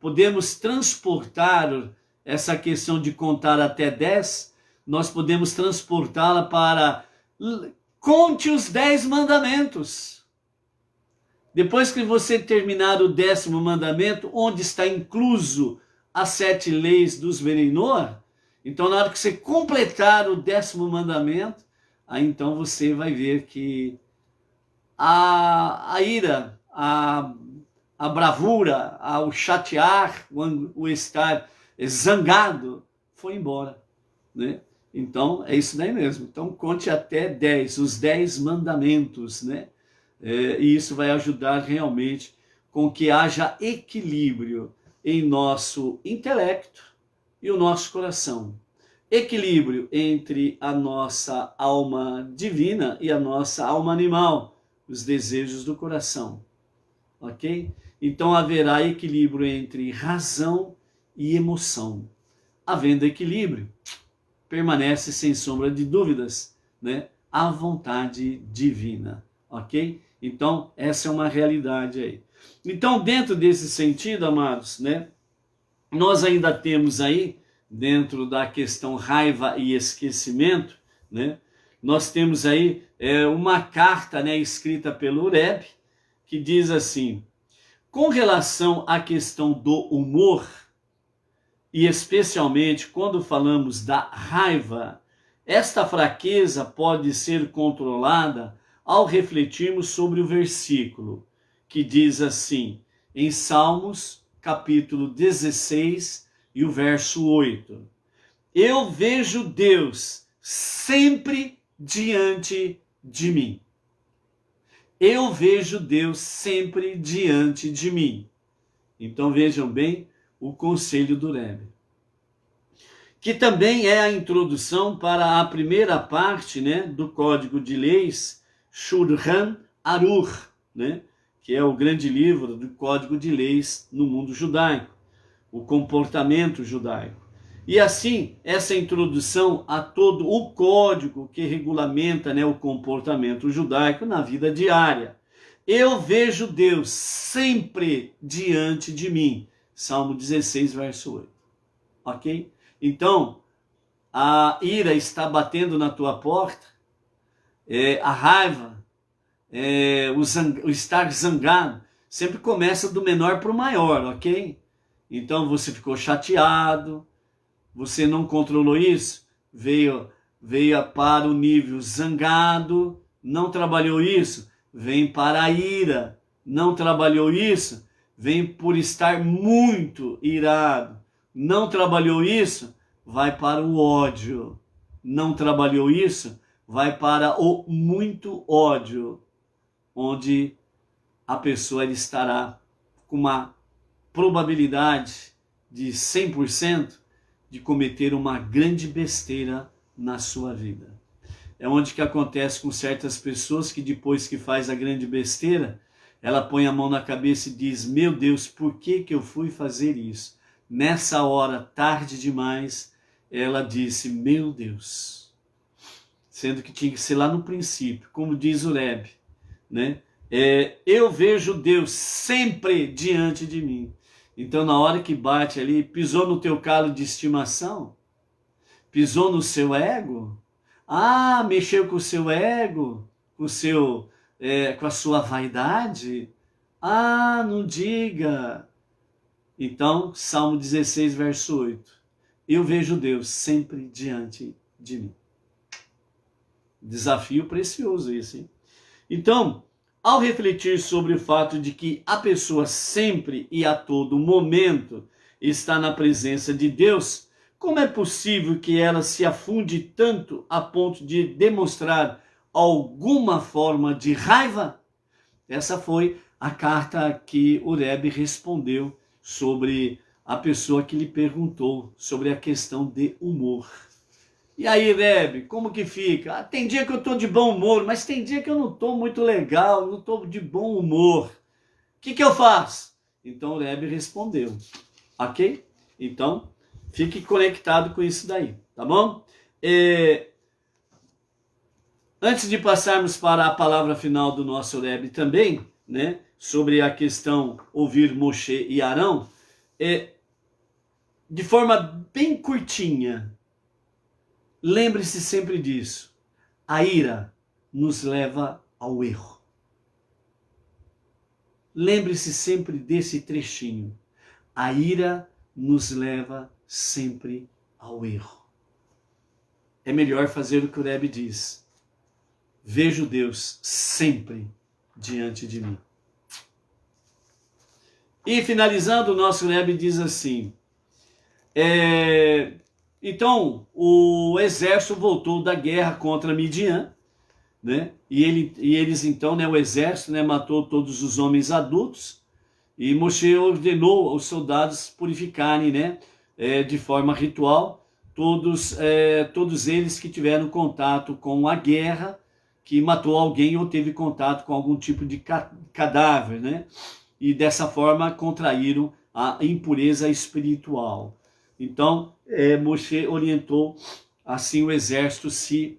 podemos transportar essa questão de contar até 10, nós podemos transportá-la para conte os 10 mandamentos. Depois que você terminar o 10º mandamento, onde está incluso as 7 leis dos Berenor, então na hora que você completar o 10º mandamento, aí então você vai ver que a ira, a bravura, o chatear, o estar zangado, foi embora, né? Então, é isso daí mesmo. Então, conte até 10, os 10 mandamentos, né? E isso vai ajudar realmente com que haja equilíbrio em nosso intelecto e o nosso coração. Equilíbrio entre a nossa alma divina e a nossa alma animal, os desejos do coração. Ok? Então, haverá equilíbrio entre razão e emoção. Havendo equilíbrio, permanece sem sombra de dúvidas, né, a vontade divina, ok? Então, essa é uma realidade aí. Então, dentro desse sentido, amados, né, nós ainda temos aí, dentro da questão raiva e esquecimento, né, nós temos aí uma carta, né, escrita pelo Rebbe, que diz assim, com relação à questão do humor, e especialmente quando falamos da raiva, esta fraqueza pode ser controlada ao refletirmos sobre o versículo, que diz assim, em Salmos, capítulo 16, e o verso 8. Eu vejo Deus sempre diante de mim. Eu vejo Deus sempre diante de mim. Então vejam bem o conselho do Rebbe, que também é a introdução para a primeira parte, né, do Código de Leis, Shulchan Aruch, né, que é o grande livro do Código de Leis no mundo judaico, o comportamento judaico. E assim, essa introdução a todo o código que regulamenta, né, o comportamento judaico na vida diária. Eu vejo Deus sempre diante de mim. Salmo 16, verso 8. Ok? Então, a ira está batendo na tua porta, a raiva, o estar zangado, sempre começa do menor para o maior, ok? Então você ficou chateado, você não controlou isso, veio para o nível zangado, não trabalhou isso, vem para a ira, não trabalhou isso, vem por estar muito irado, não trabalhou isso, vai para o ódio, não trabalhou isso, vai para o muito ódio, onde a pessoa estará com uma probabilidade de 100% de cometer uma grande besteira na sua vida. É onde que acontece com certas pessoas que depois que faz a grande besteira, ela põe a mão na cabeça e diz: meu Deus, por que eu fui fazer isso? Nessa hora, tarde demais, ela disse: meu Deus. Sendo que tinha que ser lá no princípio, como diz o Rebbe, né? Eu vejo Deus sempre diante de mim. Então, na hora que bate ali, pisou no teu calo de estimação, pisou no seu ego, mexeu com o seu ego, com a sua vaidade, não diga. Então, Salmo 16, verso 8, eu vejo Deus sempre diante de mim. Desafio precioso esse, hein? Então, ao refletir sobre o fato de que a pessoa sempre e a todo momento está na presença de Deus, como é possível que ela se afunde tanto a ponto de demonstrar alguma forma de raiva? Essa foi a carta que o Rebbe respondeu sobre a pessoa que lhe perguntou sobre a questão de humor. E aí, Rebbe, como que fica? Tem dia que eu estou de bom humor, mas tem dia que eu não estou muito legal, não estou de bom humor. O que eu faço? Então o Rebbe respondeu, ok? Então, fique conectado com isso daí, tá bom? Antes de passarmos para a palavra final do nosso Rebbe também, né, sobre a questão ouvir Moshe e Arão, de forma bem curtinha, lembre-se sempre disso. A ira nos leva ao erro. Lembre-se sempre desse trechinho. A ira nos leva sempre ao erro. É melhor fazer o que o Rebbe diz. Vejo Deus sempre diante de mim. E finalizando, o nosso Rebbe diz assim: então, o exército voltou da guerra contra Midian, né? E eles então, né, o exército, né, matou todos os homens adultos, e Moshe ordenou aos soldados purificarem, né, de forma ritual, todos eles que tiveram contato com a guerra, que matou alguém ou teve contato com algum tipo de cadáver, né? E dessa forma contraíram a impureza espiritual. Então, Moshe orientou assim o exército se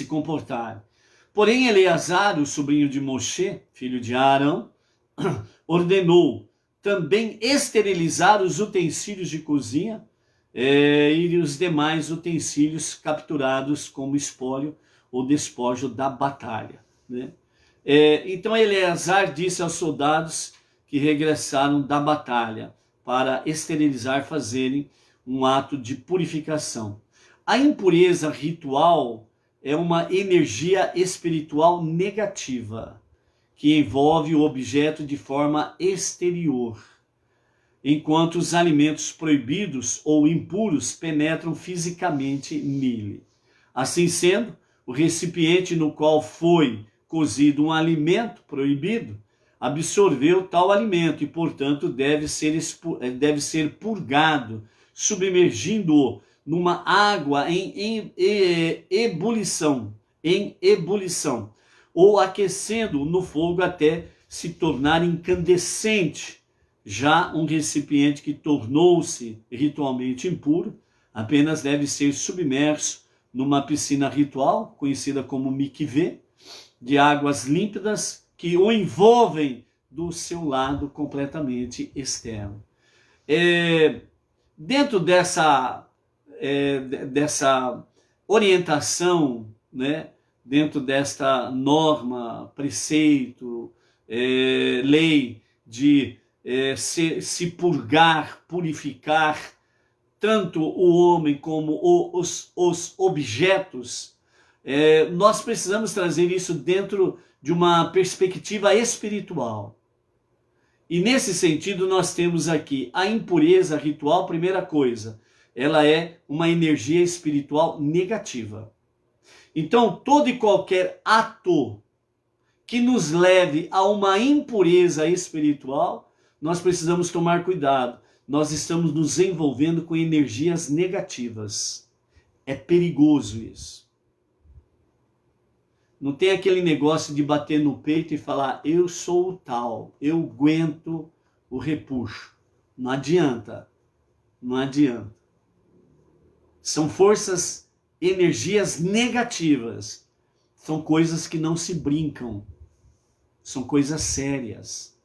comportar. Porém, Eleazar, o sobrinho de Moshe, filho de Arão, ordenou também esterilizar os utensílios de cozinha e os demais utensílios capturados como espólio ou despojo da batalha, né? Então Eleazar disse aos soldados que regressaram da batalha para esterilizar, fazerem um ato de purificação. A impureza ritual é uma energia espiritual negativa que envolve o objeto de forma exterior. enquanto os alimentos proibidos ou impuros penetram fisicamente nele. Assim sendo, o recipiente no qual foi cozido um alimento proibido absorveu tal alimento e, portanto, deve ser purgado, submergindo-o numa água em ebulição, ou aquecendo no fogo até se tornar incandescente. Já um recipiente que tornou-se ritualmente impuro apenas deve ser submerso numa piscina ritual, conhecida como mikveh, de águas límpidas que o envolvem do seu lado completamente externo. Dentro dessa orientação, né, dentro desta norma, preceito, lei de se purgar, purificar, tanto o homem como os objetos, nós precisamos trazer isso dentro de uma perspectiva espiritual. E nesse sentido nós temos aqui a impureza ritual, primeira coisa, ela é uma energia espiritual negativa. Então todo e qualquer ato que nos leve a uma impureza espiritual, nós precisamos tomar cuidado. Nós estamos nos envolvendo com energias negativas. É perigoso isso. Não tem aquele negócio de bater no peito e falar, eu sou o tal, eu aguento o repuxo. Não adianta. Não adianta. São forças, energias negativas. São coisas que não se brincam. São coisas sérias.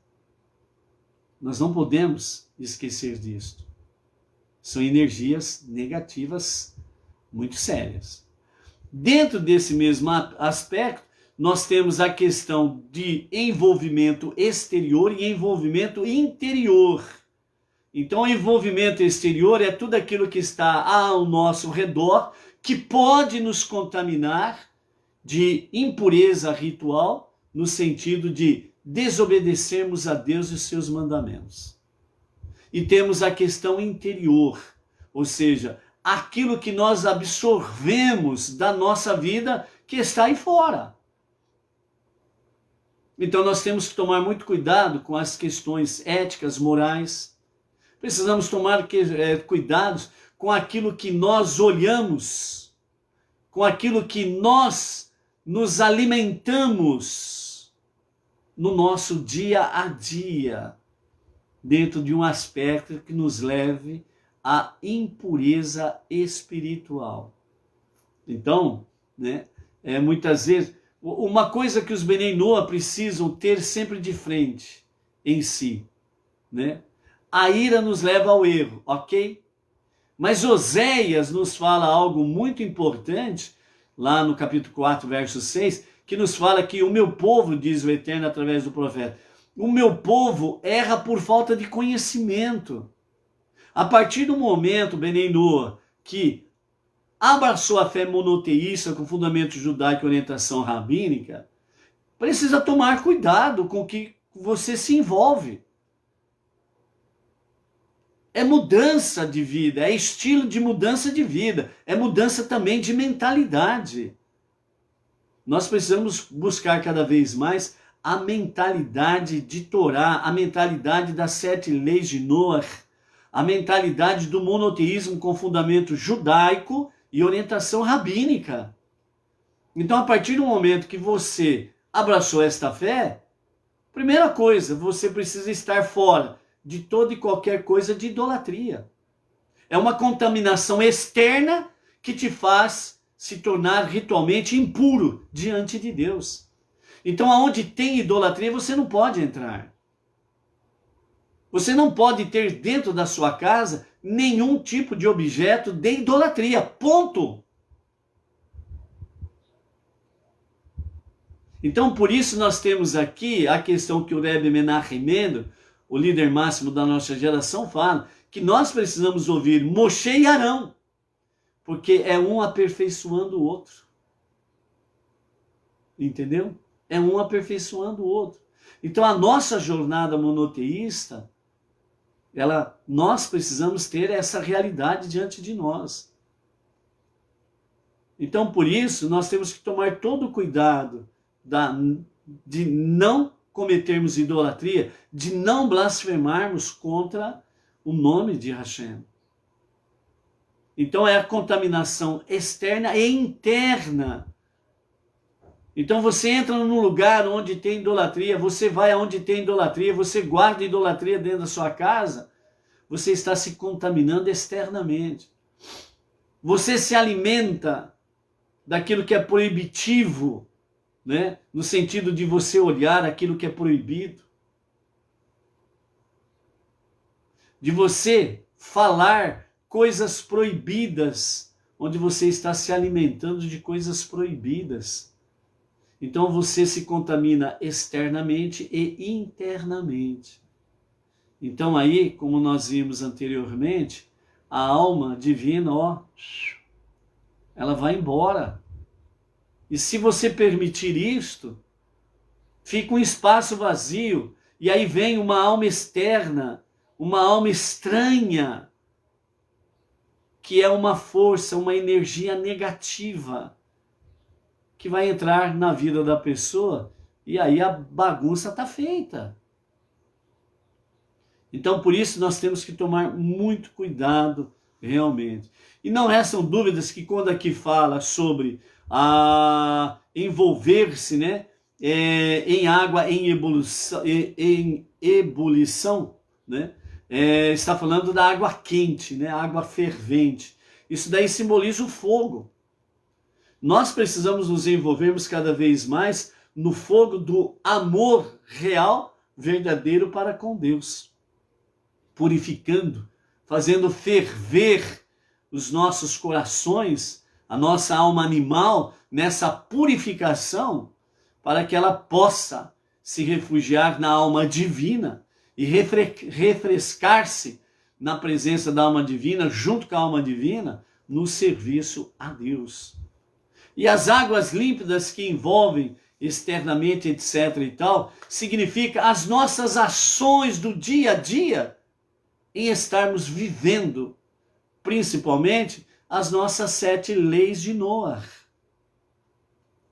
Nós não podemos esquecer disto. São energias negativas muito sérias. Dentro desse mesmo aspecto, nós temos a questão de envolvimento exterior e envolvimento interior. Então, o envolvimento exterior é tudo aquilo que está ao nosso redor, que pode nos contaminar de impureza ritual, no sentido de desobedecermos a Deus e os seus mandamentos. E temos a questão interior, ou seja, aquilo que nós absorvemos da nossa vida que está aí fora. Então nós temos que tomar muito cuidado com as questões éticas, morais. Precisamos tomar cuidados com aquilo que nós olhamos, com aquilo que nós nos alimentamos no nosso dia a dia, dentro de um aspecto que nos leve à impureza espiritual. Então, muitas vezes, uma coisa que os Benei Noah precisam ter sempre de frente em si, a ira nos leva ao erro, ok? Mas Oséias nos fala algo muito importante, lá no capítulo 4, verso 6, que nos fala que o meu povo, diz o Eterno através do profeta, o meu povo erra por falta de conhecimento. A partir do momento, Benei Noah, que abraçou a fé monoteísta com fundamento judaico e orientação rabínica, precisa tomar cuidado com o que você se envolve. É mudança de vida, é estilo de mudança de vida, é mudança também de mentalidade. Nós precisamos buscar cada vez mais a mentalidade de Torá, a mentalidade das 7 leis de Noah, a mentalidade do monoteísmo com fundamento judaico e orientação rabínica. Então, a partir do momento que você abraçou esta fé, primeira coisa, você precisa estar fora de toda e qualquer coisa de idolatria. É uma contaminação externa que te faz se tornar ritualmente impuro diante de Deus. Então, aonde tem idolatria, você não pode entrar. Você não pode ter dentro da sua casa nenhum tipo de objeto de idolatria. Ponto. Então, por isso nós temos aqui a questão que o Rebbe Menachem Mendel, o líder máximo da nossa geração, fala, que nós precisamos ouvir Moshe e Arão, porque é um aperfeiçoando o outro. Entendeu? É um aperfeiçoando o outro. Então a nossa jornada monoteísta, Nós precisamos ter essa realidade diante de nós. Então, por isso, nós temos que tomar todo o cuidado de não cometermos idolatria, de não blasfemarmos contra o nome de Hashem. Então, é a contaminação externa e interna. Então, você entra num lugar onde tem idolatria, você vai aonde tem idolatria, você guarda idolatria dentro da sua casa, você está se contaminando externamente. Você se alimenta daquilo que é proibitivo, né? No sentido de você olhar aquilo que é proibido. De você falar coisas proibidas, onde você está se alimentando de coisas proibidas. Então você se contamina externamente e internamente. Então aí, como nós vimos anteriormente, a alma divina, ela vai embora. E se você permitir isto, fica um espaço vazio, e aí vem uma alma externa, uma alma estranha, que é uma força, uma energia negativa, que vai entrar na vida da pessoa, e aí a bagunça está feita. Então, por isso, nós temos que tomar muito cuidado, realmente. E não restam dúvidas que quando aqui fala sobre envolver-se, né, em água em ebulição, né, está falando da água quente, né, água fervente. Isso daí simboliza o fogo. Nós precisamos nos envolvermos cada vez mais no fogo do amor real, verdadeiro para com Deus. Purificando, fazendo ferver os nossos corações, a nossa alma animal, nessa purificação, para que ela possa se refugiar na alma divina e refrescar-se na presença da alma divina, junto com a alma divina, no serviço a Deus. E as águas límpidas que envolvem externamente, etc. e tal, significa as nossas ações do dia a dia, em estarmos vivendo, principalmente, as nossas 7 leis de Noah.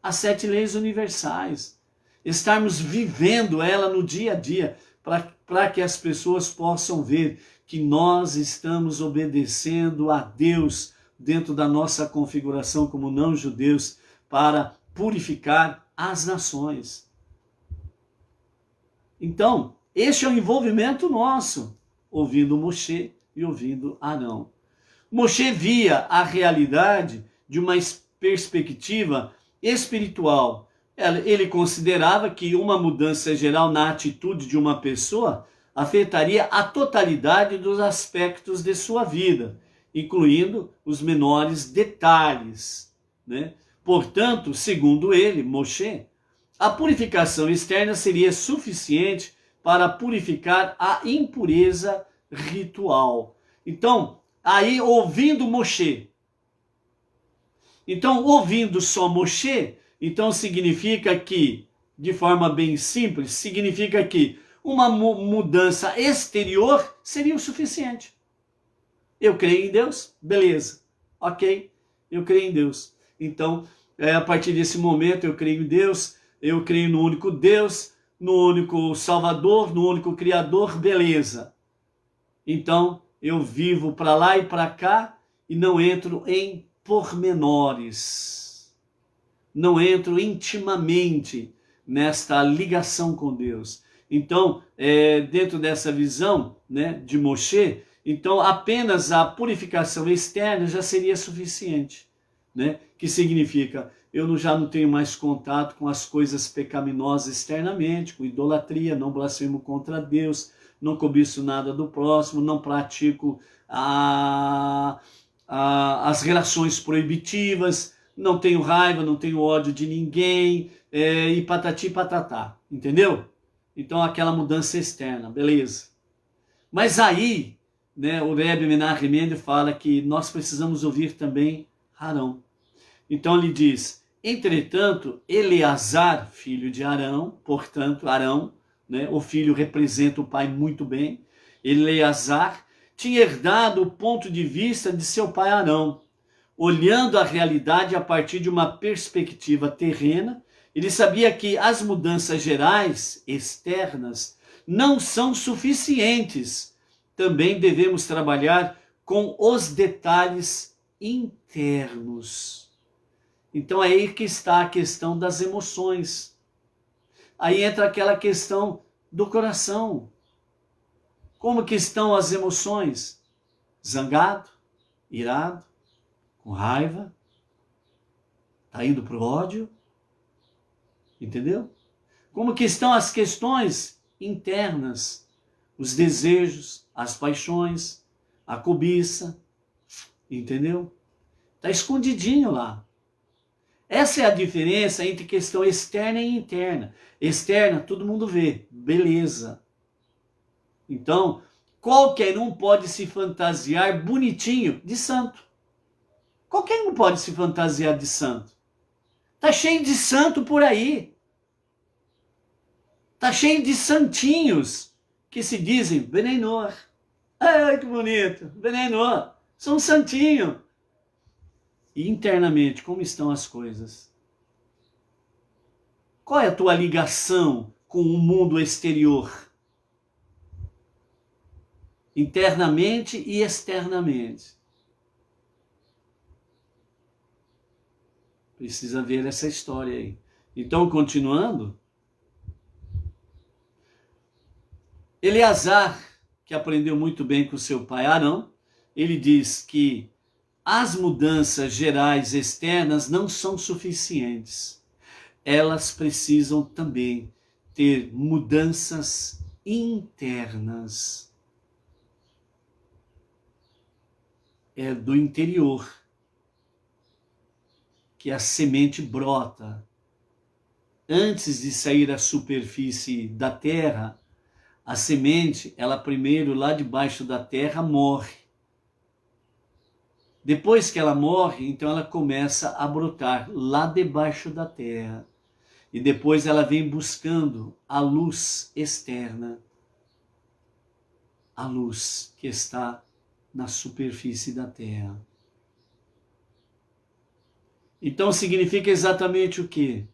As 7 leis universais. Estarmos vivendo ela no dia a dia, para que as pessoas possam ver que nós estamos obedecendo a Deus dentro da nossa configuração como não-judeus, para purificar as nações. Então, este é o envolvimento nosso, ouvindo Moshe e ouvindo Arão. Moshe via a realidade de uma perspectiva espiritual. Ele considerava que uma mudança geral na atitude de uma pessoa afetaria a totalidade dos aspectos de sua vida, incluindo os menores detalhes, né? Portanto, segundo ele, Moshe, a purificação externa seria suficiente para purificar a impureza ritual. Então, aí ouvindo Moshe. Então, ouvindo só Moshe, então significa que, de forma bem simples, significa que uma mudança exterior seria o suficiente. Eu creio em Deus? Beleza. Ok, eu creio em Deus. Então, a partir desse momento, eu creio em Deus, eu creio no único Deus, no único Salvador, no único Criador, beleza. Então, eu vivo para lá e para cá e não entro em pormenores. Não entro intimamente nesta ligação com Deus. Então, dentro dessa visão, né, de Moshe, então apenas a purificação externa já seria suficiente, né? Que significa, eu já não tenho mais contato com as coisas pecaminosas externamente, com idolatria, não blasfemo contra Deus, não cobiço nada do próximo, não pratico as relações proibitivas, não tenho raiva, não tenho ódio de ninguém, e patati patatá, entendeu? Então aquela mudança externa, beleza. Mas aí, né, o Rebbe Menachem Mendel fala que nós precisamos ouvir também Arão. Então ele diz, entretanto, Eleazar, filho de Arão, portanto, Arão, né, o filho representa o pai muito bem, Eleazar tinha herdado o ponto de vista de seu pai Arão. Olhando a realidade a partir de uma perspectiva terrena, ele sabia que as mudanças gerais, externas, não são suficientes. Também devemos trabalhar com os detalhes internos. Então é aí que está a questão das emoções. Aí entra aquela questão do coração. Como que estão as emoções? Zangado, irado, com raiva, está indo para o ódio, entendeu? Como que estão as questões internas, os desejos, as paixões, a cobiça, entendeu? Está escondidinho lá. Essa é a diferença entre questão externa e interna. Externa, todo mundo vê, beleza. Então, qualquer um pode se fantasiar bonitinho de santo. Qualquer um pode se fantasiar de santo. Tá cheio de santo por aí. Tá cheio de santinhos que se dizem Benenor. Ai, que bonito, Benenor. Sou um santinho. E internamente, como estão as coisas? Qual é a tua ligação com o mundo exterior? Internamente e externamente. Precisa ver essa história aí. Então, continuando. Eleazar, que aprendeu muito bem com seu pai Arão, ele diz que as mudanças gerais externas não são suficientes. Elas precisam também ter mudanças internas. É do interior que a semente brota. Antes de sair à superfície da terra, a semente, ela primeiro lá debaixo da terra morre. Depois que ela morre, então ela começa a brotar lá debaixo da terra. E depois ela vem buscando a luz externa. A luz que está na superfície da terra. Então significa exatamente o quê?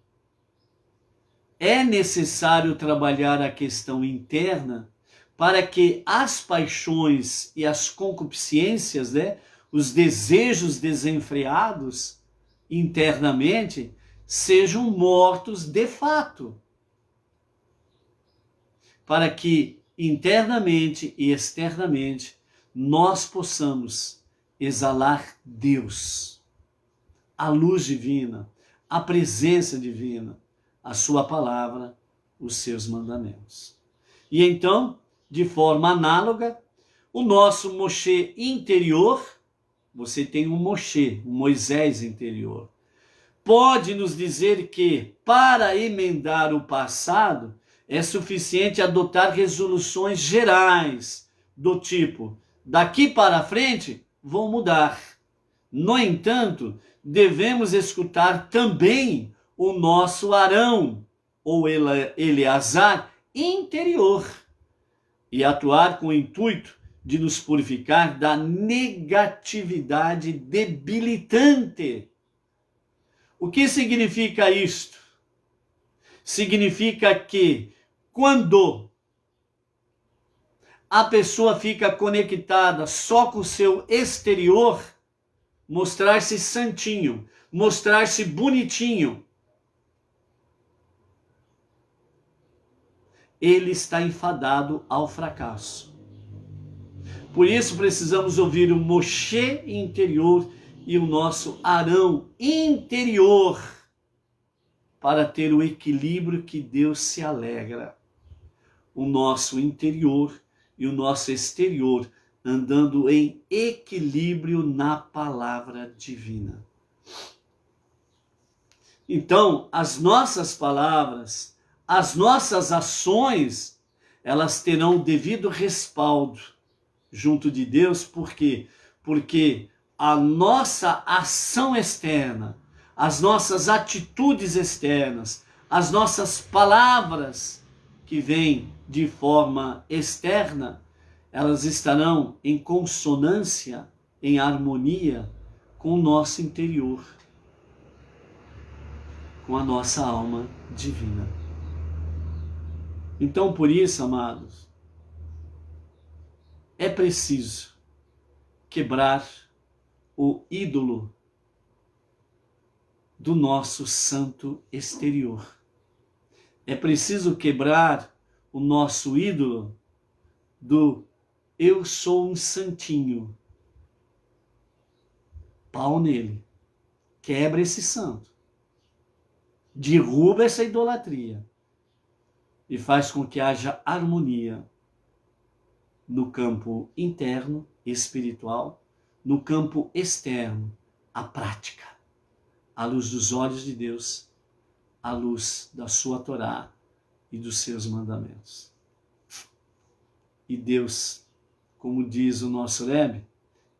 É necessário trabalhar a questão interna para que as paixões e as concupiscências, os desejos desenfreados internamente, sejam mortos de fato. Para que internamente e externamente nós possamos exalar Deus, a luz divina, a presença divina, a sua palavra, os seus mandamentos. E então, de forma análoga, o nosso Moshe interior, você tem um Moshe, um Moisés interior, pode nos dizer que para emendar o passado é suficiente adotar resoluções gerais do tipo, daqui para frente vão mudar. No entanto, devemos escutar também o nosso Arão, ou Eleazar, interior, e atuar com o intuito de nos purificar da negatividade debilitante. O que significa isto? Significa que quando a pessoa fica conectada só com o seu exterior, mostrar-se santinho, mostrar-se bonitinho, ele está enfadado ao fracasso. Por isso precisamos ouvir o Moshe interior e o nosso Arão interior para ter o equilíbrio que Deus se alegra. O nosso interior e o nosso exterior andando em equilíbrio na palavra divina. Então, as nossas palavras, as nossas ações, elas terão o devido respaldo junto de Deus. Por quê? Porque a nossa ação externa, as nossas atitudes externas, as nossas palavras que vêm de forma externa, elas estarão em consonância, em harmonia com o nosso interior, com a nossa alma divina. Então, por isso, amados, é preciso quebrar o ídolo do nosso santo exterior. É preciso quebrar o nosso ídolo do eu sou um santinho. Pau nele. Quebra esse santo. Derruba essa idolatria. E faz com que haja harmonia no campo interno, espiritual, no campo externo, a prática, à luz dos olhos de Deus, à luz da sua Torá e dos seus mandamentos. E Deus, como diz o nosso Rebbe,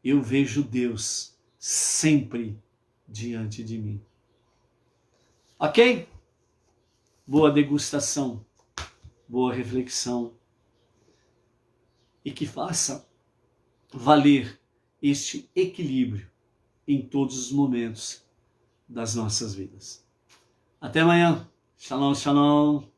eu vejo Deus sempre diante de mim. Ok? Boa degustação, boa reflexão, e que faça valer este equilíbrio em todos os momentos das nossas vidas. Até amanhã. Shalom, shalom.